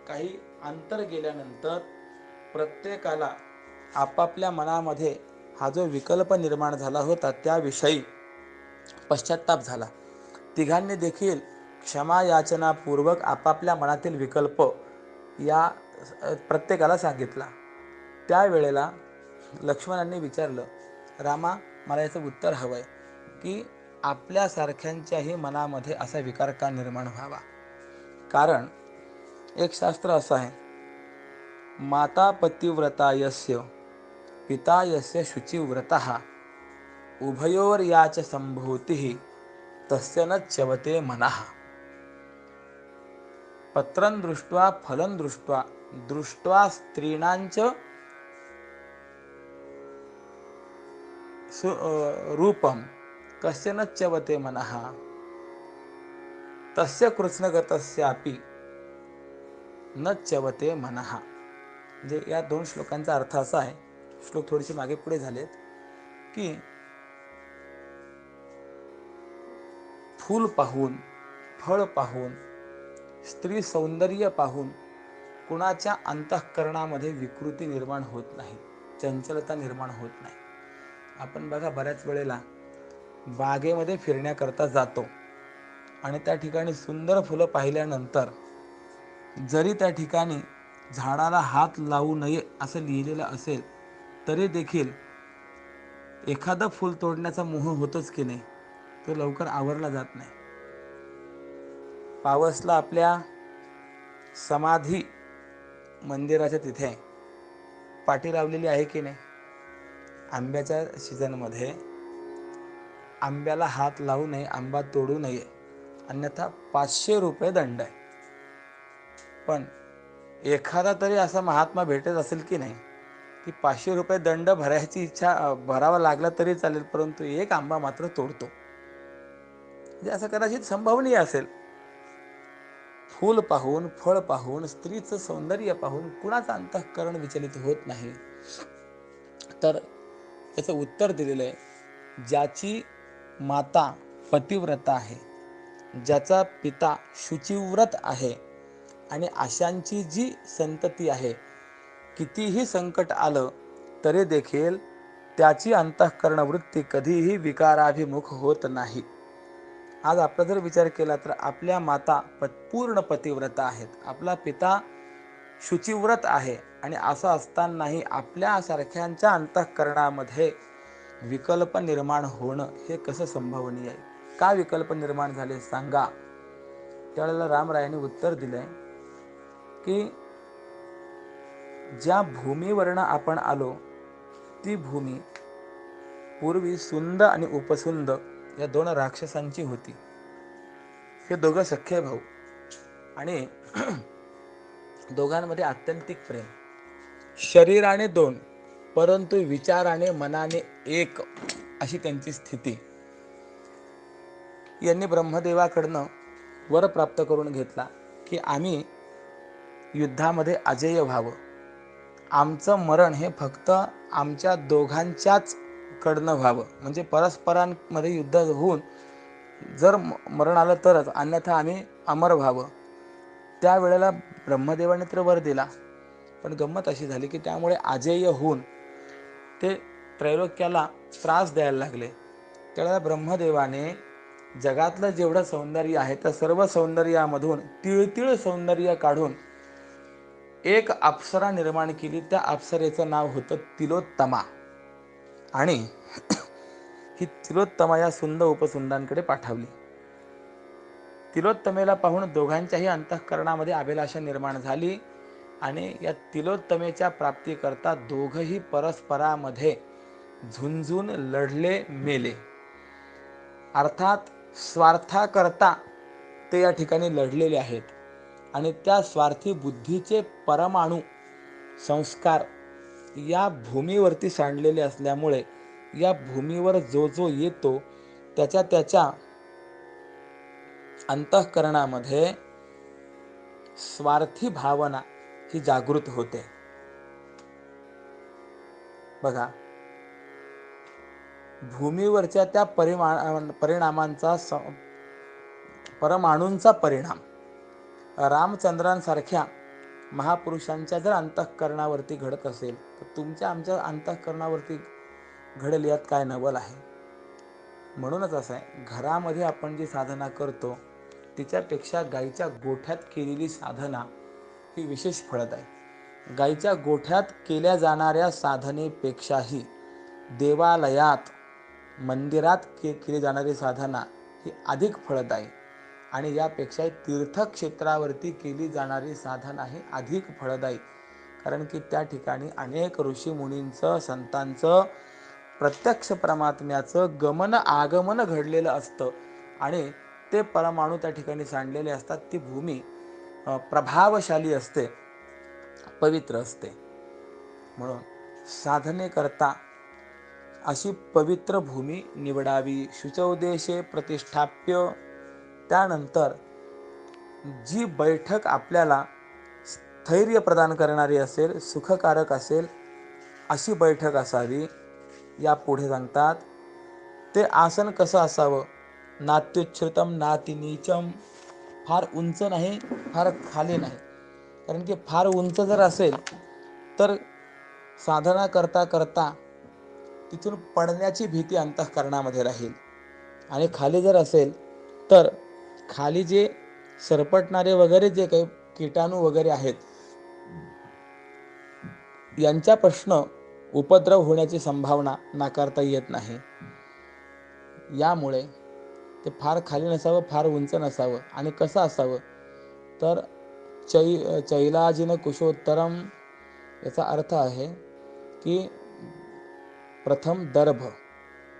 काही अंतर गेल्यानंतर प्रत्येकाला आपापल्या मनामध्ये हा जो विकल्प निर्माण झाला होता त्याविषयी पश्चाताप झाला. तिघांनी देखील क्षमा याचनापूर्वक आपापल्या मनातील विकल्प या प्रत्येकाला सांगितला. त्यावेळेला लक्ष्मणांनी विचारलं, रामा मला याचं उत्तर हवं आहे की आपल्यासारख्यांच्याही मनामध्ये असा विकार का निर्माण व्हावा? कारण एक शास्त्र असं आहे, माता पतिव्रता यस्य पिता यस्य शुचिव्रतः उभयोर याच संभूतिः तस्य न च्यवते मनः. पत्रं दृष्ट्वा फलं दृष्ट्वा दृष्ट्वा स्त्रीणांच रूपम कश्चन च्यवते मनः तस्य कृत्स्नगतस्यापि न च्यवते मनः. म्हणजे या दोन श्लोकांचा अर्थ असा आहे, श्लोक थोडेसे मागे पुढे झालेत, की फूल पाहून, फळ पाहून, स्त्री सौंदर्य पाहून कुणाच्या अंतःकरणामध्ये विकृती निर्माण होत नाही, चंचलता निर्माण होत नाही. आपण बघा, बऱ्याच वेळेला बागेमध्ये फिरण्याकरता जातो आणि त्या ठिकाणी सुंदर फुलं पाहिल्यानंतर जरी त्या ठिकाणी झाडाला हात लावू नये असं लिहिलेलं असेल तरी देखील एखादं फूल तोडण्याचा मोह होतोच की नाही, तो लवकर आवरला जात नाही. पावसला आपल्या समाधी मंदिराच्या तिथे पाटी लावलेली आहे की नाही. आंब्याच्या सीझनमध्ये आंब्याला हात लावू नये, आंबा तोडू नये, अन्यथा 500 रुपये दंड आहे. पण एखादा तरी असा महात्मा भेटत असेल की नाही की 500 रुपये दंड भरायची इच्छा भरावा लागला तरी चालेल, परंतु एक आंबा मात्र तोडतो. म्हणजे असं कदाचित संभवनीय असेल. फूल पाहून, फळ पाहून, स्त्रीचं सौंदर्य पाहून कुणाचं अंतःकरण विचलित होत नाही. तर याचं उत्तर दिलेलं आहे, ज्याची माता पतिव्रता आहे, ज्याचा पिता शुचिव्रत आहे आणि अशांची जी संतती आहे, कितीही संकट आलं तरी देखील त्याची अंतःकरण वृत्ती कधीही विकाराभिमुख होत नाही. आज आपला जर विचार केला तर आपल्या माता पूर्ण पतिव्रता आहेत, आपला पिता शुचिव्रत आहे, आणि असं असतानाही आपल्यासारख्यांच्या अंतःकरणामध्ये विकल्प निर्माण होणं हे कसं संभवनीय आहे? का विकल्प निर्माण झाले सांगा? त्यावेळेला रामरायांनी उत्तर दिलंय की ज्या भूमीवरनं आपण आलो ती भूमी पूर्वी सुंद आणि उपसुंद या दोन राक्षसांची होती. हे दोघं सख्खे भाऊ आणि दोघांमध्ये आत्यंतिक प्रेम. शरीराने दोन परंतु विचाराने मनाने एक अशी त्यांची स्थिती. यांनी ब्रह्मदेवाकडनं वर प्राप्त करून घेतला की आम्ही युद्धामध्ये अजेय व्हावं. आमचं मरण हे फक्त आमच्या दोघांच्याच कडनं व्हावं, म्हणजे परस्परांमध्ये युद्ध होऊन जर मरण आलं तरच, अन्यथा आम्ही अमर व्हावं. त्यावेळेला ब्रह्मदेवाने तर वर दिला, पण गंमत अशी झाली की त्यामुळे अजेय होऊन ते त्रैलोक्याला त्रास द्यायला लागले. त्यावेळेला ब्रह्मदेवाने जगातलं जेवढं सौंदर्य आहे त्या सर्व सौंदर्यामधून तिळतिळ सौंदर्य काढून एक अप्सरा निर्माण केली. त्या अप्सरेचं नाव होतं तिलोत्तमा, आणि ही तिलोत्तमा या सुंद उपसुंदांकडे पाठवली. तिलोत्तमेला पाहून दोघांच्याही अंतःकरणामध्ये अभिलाषा निर्माण झाली आणि या तिलोत्तमेच्या प्राप्तीकरता दोघंही परस्परामध्ये झुंजून लढले, मेले. अर्थात स्वार्थाकरता ते या ठिकाणी लढलेले आहेत आणि त्या स्वार्थी बुद्धीचे परमाणू संस्कार या भूमीवरती सांडलेले असल्यामुळे या भूमीवर जो जो येतो त्याच्या त्याच्या अंतःकरणामध्ये स्वार्थी भावना ही जागृत होते. बघा, भूमीवरच्या त्या परिणामांचा परमाणूंचा परिणाम रामचंद्रांसारख्या महापुरुषांच्या जर अंतःकरणावरती घडत असेल तर तुमच्या आमच्या अंतःकरणावरती घडेल यात काय नवल आहे? म्हणूनच असं आहे, घरामध्ये आपण जी साधना करतो तिच्यापेक्षा गाईच्या गोठ्यात केलेली साधना ही विशेष फळद आहे. गाईच्या गोठ्यात केल्या जाणाऱ्या साधनेपेक्षाही देवालयात मंदिरात केली जाणारी साधना ही अधिक फळद आहे, आणि यापेक्षा तीर्थक्षेत्रावरती केली जाणारी साधना ही अधिक फळदायी. कारण की त्या ठिकाणी अनेक ऋषीमुनींचं, संतांचं, प्रत्यक्ष परमात्म्याचं गमन आगमन घडलेलं असतं आणि ते परमाणू त्या ठिकाणी सांडलेले असतात. ती भूमी प्रभावशाली असते. पवित्र असते. म्हणून साधनेकरता अशी पवित्र भूमी निवडावी. शुचौदेशे प्रतिष्ठाप्य. त्यानंतर जी बैठक आपल्याला स्थैर्य प्रदान करणारी असेल, सुखकारक असेल, अशी बैठक असावी. या पुढे सांगतात ते आसन कसं असावं. नात्युच्छ्रितम नातिनीचम. फार उंच नाही, फार खाली नाही. कारण की फार उंच जर असेल तर साधना करता करता तिथून पडण्याची भीती अंतःकरणामध्ये राहील. आणि खाली जर असेल तर खाली जे सरपटणारे वगैरे जे काही कीटाणू वगैरे आहेत यांचा प्रश्न उपद्रव होण्याची संभावना नाकारता येत नाही. यामुळे ते फार खाली नसावं, फार उंच नसावं. आणि कसं असावं तर चैलाजिन कुशोत्तरम. याचा अर्थ आहे की प्रथम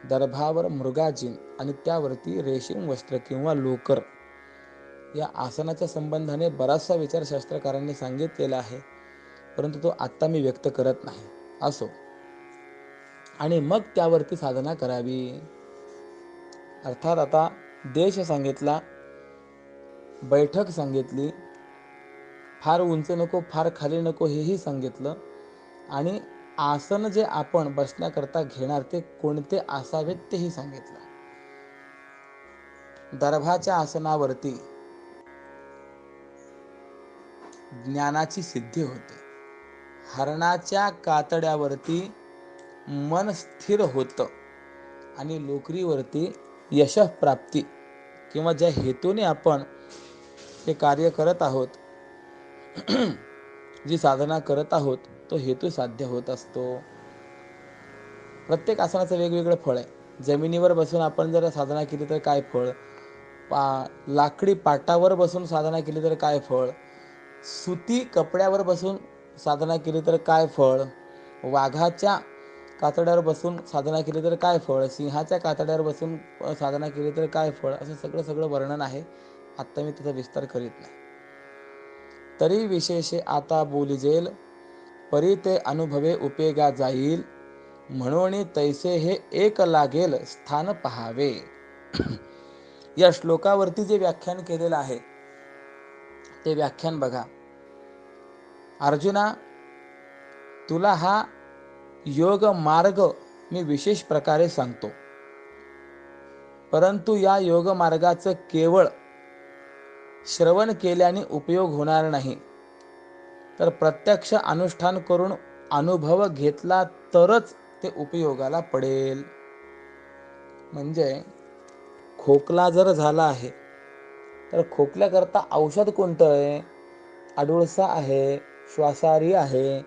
दर्भावर मृगाजिन आणि त्यावरती रेशीम वस्त्र किंवा लोकर. या आसनाच्या संबंधाने बराचसा विचार शास्त्रकारांनी सांगितलेला आहे, परंतु तो आत्ता मी व्यक्त करत नाही. असो. आणि मग त्यावरती साधना करावी. अर्थात आता देश सांगितला, बैठक सांगितली, फार उंच नको, फार खाली नको हेही सांगितलं. आणि आसन जे आपण बसण्याकरता घेणार ते कोणते असावेत तेही सांगितलं. दर्भाच्या आसनावरती ज्ञानाची सिद्धी होते. हरणाच्या कातड्यावरती मन स्थिर होतं. आणि लोकरीवरती यशप्राप्ती किंवा ज्या हेतूने आपण हे कार्य करत आहोत, जी साधना करत आहोत, तो हेतू साध्य होत असतो. प्रत्येक आसनाचं वेगवेगळं फळ आहे. जमिनीवर बसून आपण जर साधना केली तर काय फळ, लाकडी पाटावर बसून साधना केली तर काय फळ, सुती कपड्यावर बसून साधना केली तर काय फळ, वाघाच्या कातड्यावर बसून साधना केली तर काय फळ, सिंहाच्या कातड्यावर बसून साधना केली तर काय फळ, असं सगळं वर्णन आहे. आत्ता मी त्याचा विस्तार करीत नाही. तरी विशेषे आता बोलिजेल, परी ते अनुभवे उपेगा जाईल, म्हणून तैसे हे एक लागेल स्थान पहावे. या श्लोकावरती जे व्याख्यान केलेलं आहे ते व्याख्यान बघा. अर्जुना, तुला हा योग मार्ग मी विशेष प्रकारे सांगतो, परंतु या योग मार्गाचं केवळ श्रवण केल्याने उपयोग होणार नाही, तर प्रत्यक्ष अनुष्ठान करून अनुभव घेतला तरच ते उपयोगाला पडेल. म्हणजे खोकला जर झाला आहे तर खोकल्याकरता औषध कोणतं आहे? आडुळसा आहे, श्वासाहारी आहे,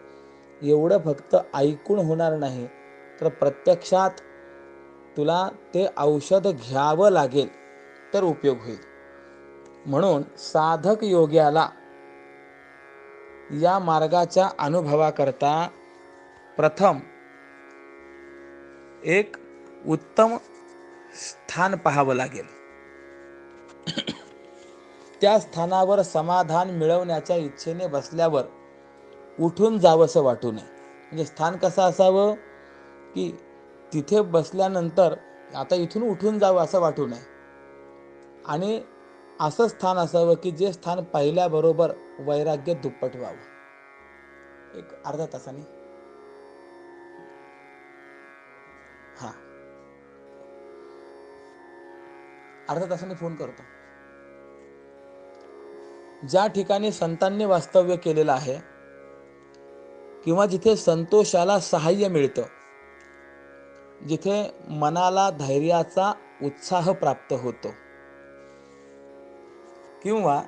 एवढं फक्त ऐकून होणार नाही, तर प्रत्यक्षात तुला ते औषध घ्यावं लागेल तर उपयोग होईल. म्हणून साधक योग्याला या मार्गाच्या अनुभवाकरता प्रथम एक उत्तम स्थान पाहावं लागेल. त्या स्थानावर समाधान मिळवण्याच्या इच्छेने बसल्यावर उठून जावंसं वाटू नये. म्हणजे स्थान कसं असावं की तिथे बसल्यानंतर आता इथून उठून जावं असं वाटू नये. आणि असं स्थान असावं की जे स्थान पाहिल्याबरोबर वैराग्य दुप्पट व्हावं. एक अर्धा तासाने अर्धा तासाने फोन करतो. ज्या ठिकाणी संतांनी वास्तव्य केलेलं आहे किंवा जिथे संतोषाला सहाय्य मिळतं, जिथे मनाला धैर्याचा उत्साह प्राप्त होतो, किंवा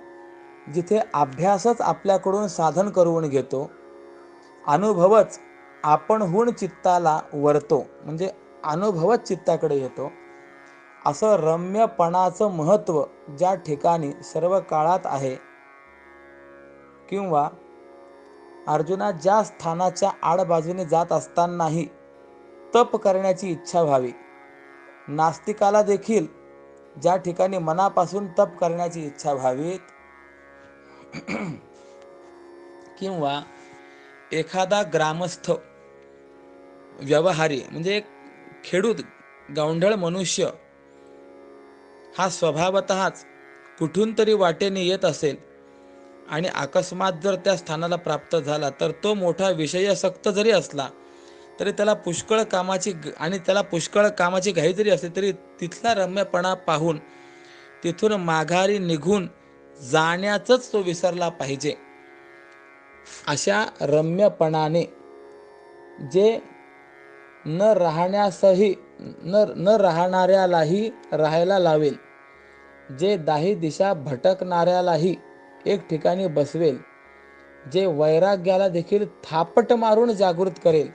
जिथे अभ्यासच आपल्याकडून साधन करून घेतो, अनुभवच आपणहून चित्ताला वरतो, म्हणजे अनुभवच चित्ताकडे येतो, असं रम्यपणाचं महत्त्व ज्या ठिकाणी सर्व काळात आहे, किंवा अर्जुना ज्या स्थानाच्या आडबाजूने जात असतानाही तप करण्याची इच्छा व्हावी, नास्तिकाला देखील ज्या ठिकाणी मनापासून तप करण्याची इच्छा व्हावी, किंवा एखादा ग्रामस्थ व्यवहारी म्हणजे एक खेडूत गावंढळ मनुष्य हा स्वभावतःच कुठून तरी वाटेने येत असेल आणि अकस्मात जर त्या स्थानाला प्राप्त झाला तर तो मोठा विषयासक्त जरी असला तरी त्याला पुष्कळ कामाची घाई जरी असली तरी तिथला रम्यपणा पाहून तिथून माघारी निघून जाण्याचंच तो विसरला पाहिजे. अशा रम्यपणाने जे न राहणाऱ्यालाही राहायला लावेल, जे दाही दिशा भटकणाऱ्यालाही एक ठिकाणी बसवेल, जे वैराग्याला देखील थापट मारून जागृत करेल,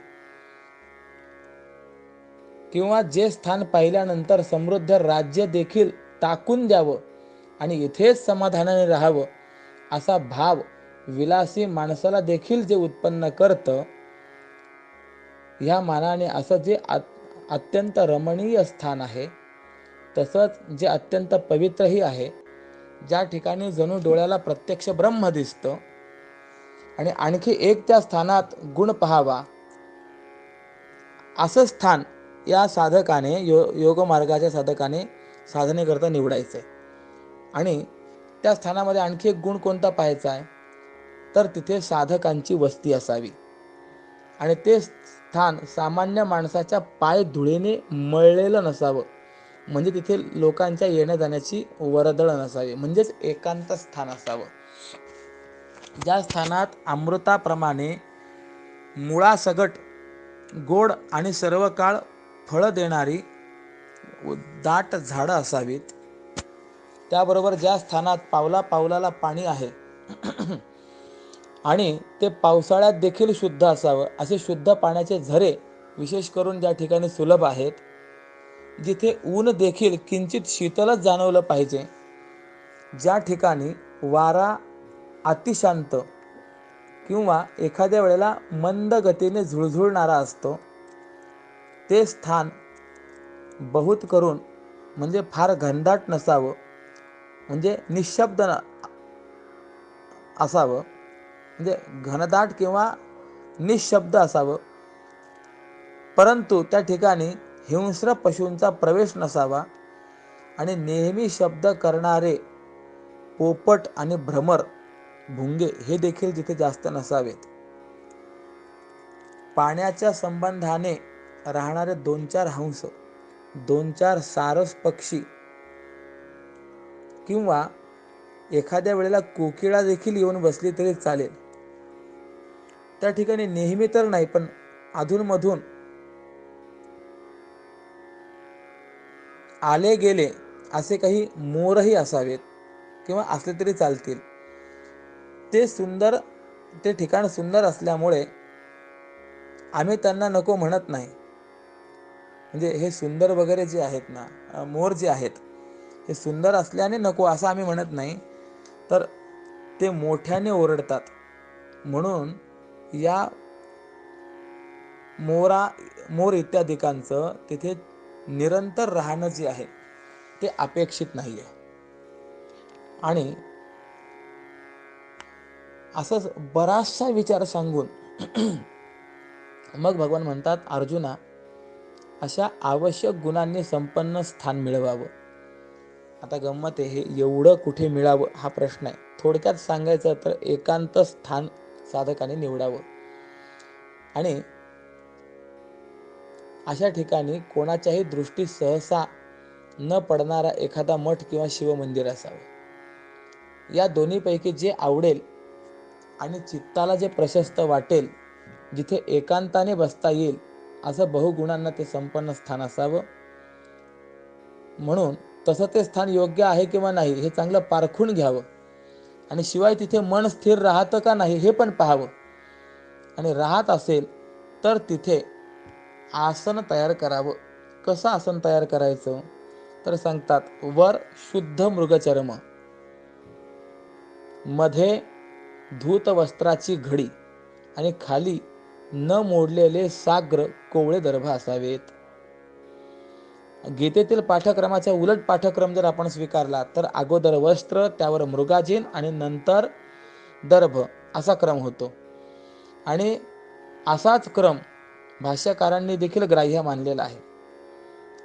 किंवा जे स्थान पाहिल्यानंतर समृद्ध राज्य देखील टाकून द्यावं आणि इथेच समाधानाने राहावं असा भाव विलासी माणसाला देखील जे उत्पन्न करतं, ह्या मानाने असं जे अत्यंत रमणीय स्थान आहे, तसंच जे अत्यंत पवित्रही आहे, ज्या ठिकाणी जणू डोळ्याला प्रत्यक्ष ब्रह्म दिसतं, आणि आणखी एक त्या स्थानात गुण पाहावा असं स्थान या साधकाने योगमार्गाच्या साधकाने साधनेकरता निवडायचं आहे. आणि त्या स्थानामध्ये आणखी एक गुण कोणता पाहायचा आहे, तर तिथे साधकांची वस्ती असावी आणि ते स्थान सामान्य माणसाच्या पाय धुळीने मळलेलं नसावं, म्हणजे तिथे लोकांच्या येण्या जाण्याची वर्दळ नसावी, म्हणजेच एकांत स्थान असावं. ज्या स्थानात अमृताप्रमाणे मुळासगट गोड आणि सर्व काळ फळं देणारी दाट झाडं असावीत. त्याबरोबर ज्या स्थानात पावला पावलाला पाणी आहे आणि ते पावसाळ्यात देखील शुद्ध असावं, असे शुद्ध पाण्याचे झरे विशेष करून ज्या ठिकाणी सुलभ आहेत, जिथे ऊन देखील किंचित शीतलच जाणवलं पाहिजे, ज्या ठिकाणी वारा अतिशांत किंवा एखाद्या वेळेला मंद गतीने झुळझुळणारा असतो, ते स्थान बहुत करून म्हणजे फार घनदाट नसावं, म्हणजे निशब्द असावं, म्हणजे घनदाट किंवा निशब्द असावं, परंतु त्या ठिकाणी हिंस्र पशूंचा प्रवेश नसावा आणि नेहमी शब्द करणारे पोपट आणि भ्रमर भुंगे हे देखील तिथे जास्त नसावेत. पाण्याच्या संबंधाने राहणारे 2-4 हंस, 2-4 सारस पक्षी किंवा एखाद्या वेळेला कोकिळा देखील येऊन बसली तरी चालेल. त्या ठिकाणी नेहमी तर नाही, पण अधूनमधून आले गेले असे काही मोरही असावेत किंवा असले तरी चालतील. ते ठिकाण सुंदर असल्यामुळे आम्ही त्यांना नको म्हणत नाही. म्हणजे हे सुंदर वगैरे जे आहेत ना, मोर जे आहेत, हे सुंदर असल्याने नको असं आम्ही म्हणत नाही, तर ते मोठ्याने ओरडतात, म्हणून या मोर इत्यादिकांचं तिथे निरंतर राहणं जे आहे ते अपेक्षित नाही आहे. आणि असंच बराचसा विचार सांगून मग भगवान म्हणतात, अर्जुना, अशा आवश्यक गुणांनी संपन्न स्थान मिळवावं. आता गंमत आहे, हे एवढं कुठे मिळावं हा प्रश्न आहे. थोडक्यात सांगायचं तर एकांत स्थान साधकाने निवडावं आणि अशा ठिकाणी कोणाच्याही दृष्टी सहसा न पडणारा एखादा मठ किंवा शिवमंदिर असावं. या दोन्हीपैकी जे आवडेल आणि चित्ताला जे प्रशस्त वाटेल, जिथे एकांताने बसता येईल, असं बहुगुणांना ते संपन्न स्थान असावं. म्हणून तसं ते स्थान योग्य आहे किंवा नाही हे चांगलं पारखून घ्यावं आणि शिवाय तिथे मन स्थिर राहतं का नाही हे पण पाहावं. आणि राहत असेल तर तिथे आसन तयार करावं. कसं आसन तयार करायचं तर सांगतात, वर शुद्ध मृगचर्म, मध्ये धूत वस्त्राची घडी आणि खाली न मोडलेले साग्र कोवळे दर्भ असावेत. गीतेतील पाठक्रमाचा उलट पाठक्रम जर आपण स्वीकारला तर अगोदर वस्त्र, त्यावर मृगाजीन आणि नंतर दर्भ असा क्रम होतो. आणि असाच क्रम भाष्यकारांनी देखील ग्राह्य मानलेला आहे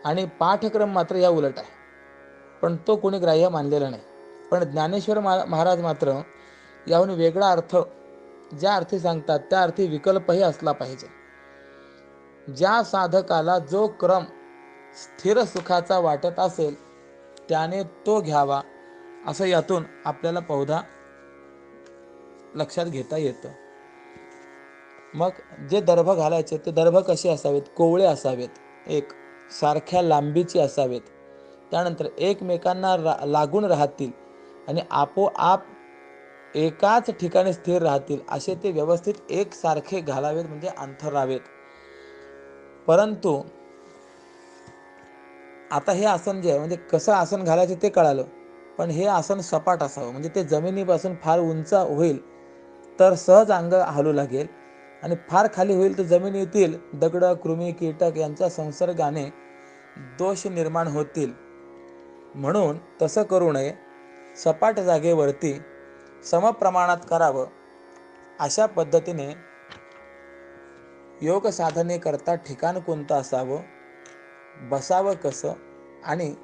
आणि पाठक्रम मात्र या उलट आहे, पण तो कोणी ग्राह्य मानलेला नाही. पण ज्ञानेश्वर महाराज मात्र याहून वेगळा अर्थ ज्या अर्थी सांगतात त्या अर्थी विकल्पही असला पाहिजे. ज्या साधकाला जो क्रम स्थिर सुखाचा वाटत असेल त्याने तो घ्यावा, असं यातून आपल्याला बहुधा लक्षात घेता येतं. मग जे दर्भ घालायचे ते दर्भ कसे असावेत? कोवळे असावेत, एक सारख्या लांबीचे असावेत, त्यानंतर एकमेकांना लागून राहतील आणि आपोआप एकाच ठिकाणी स्थिर राहतील असे ते व्यवस्थित एकसारखे घालावेत, म्हणजे अंथरावेत. परंतु आता हे आसन जे आहे, म्हणजे कसं आसन घालायचं ते कळालं, पण हे आसन सपाट असावं, म्हणजे ते जमिनीपासून फार उंच होईल तर सहज अंग हलू लागेल, आणि फार खाली होईल तर जमिनीतील दगड, कृमी, कीटक यांच्या संसर्गाने दोष निर्माण होतील. म्हणून तसं करू नये. सपाट जागेवरती समप्रमाणात करावं. अशा पद्धतीने योग साधने करता ठिकाण कोणतं असावं, बसावं कसं आणि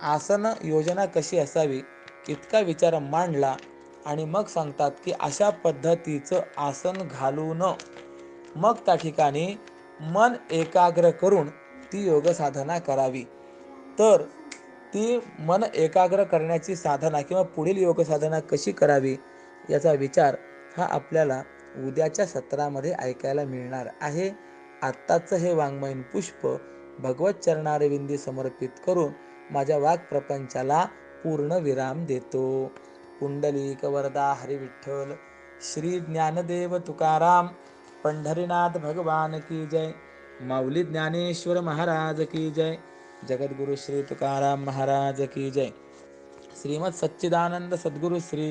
आसन योजना कशी असावी इतका विचार मांडला आणि मग सांगतात की अशा पद्धतीचं आसन घालून मग त्या ठिकाणी मन एकाग्र करून ती योग साधना करावी. तर ती मन एकाग्र करण्याची साधना किंवा पुढील योग साधना कशी करावी याचा विचार हा आपल्याला उद्याच्या सत्रामध्ये ऐकायला मिळणार आहे. आत्ताचं हे वाङ्मयीन पुष्प भगवत चरणारविंदी समर्पित करून माझ्या वाक्प्रपंचाला पूर्ण विराम देतो. पुंडलिक वरदा हरी विठ्ठल. श्री ज्ञानदेव तुकाराम पंढरीनाथ भगवान की जय. माऊली ज्ञानेश्वर महाराज की जय. जगद्गुरु श्री तुकाराम महाराज की जय. श्रीमद सच्चिदानंद सद्गुरु श्री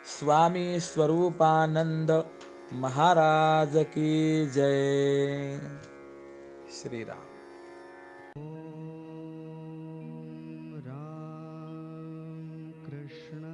स्वामी स्वरूपानंद महाराज की जय. श्रीराम. ॐ राम कृष्ण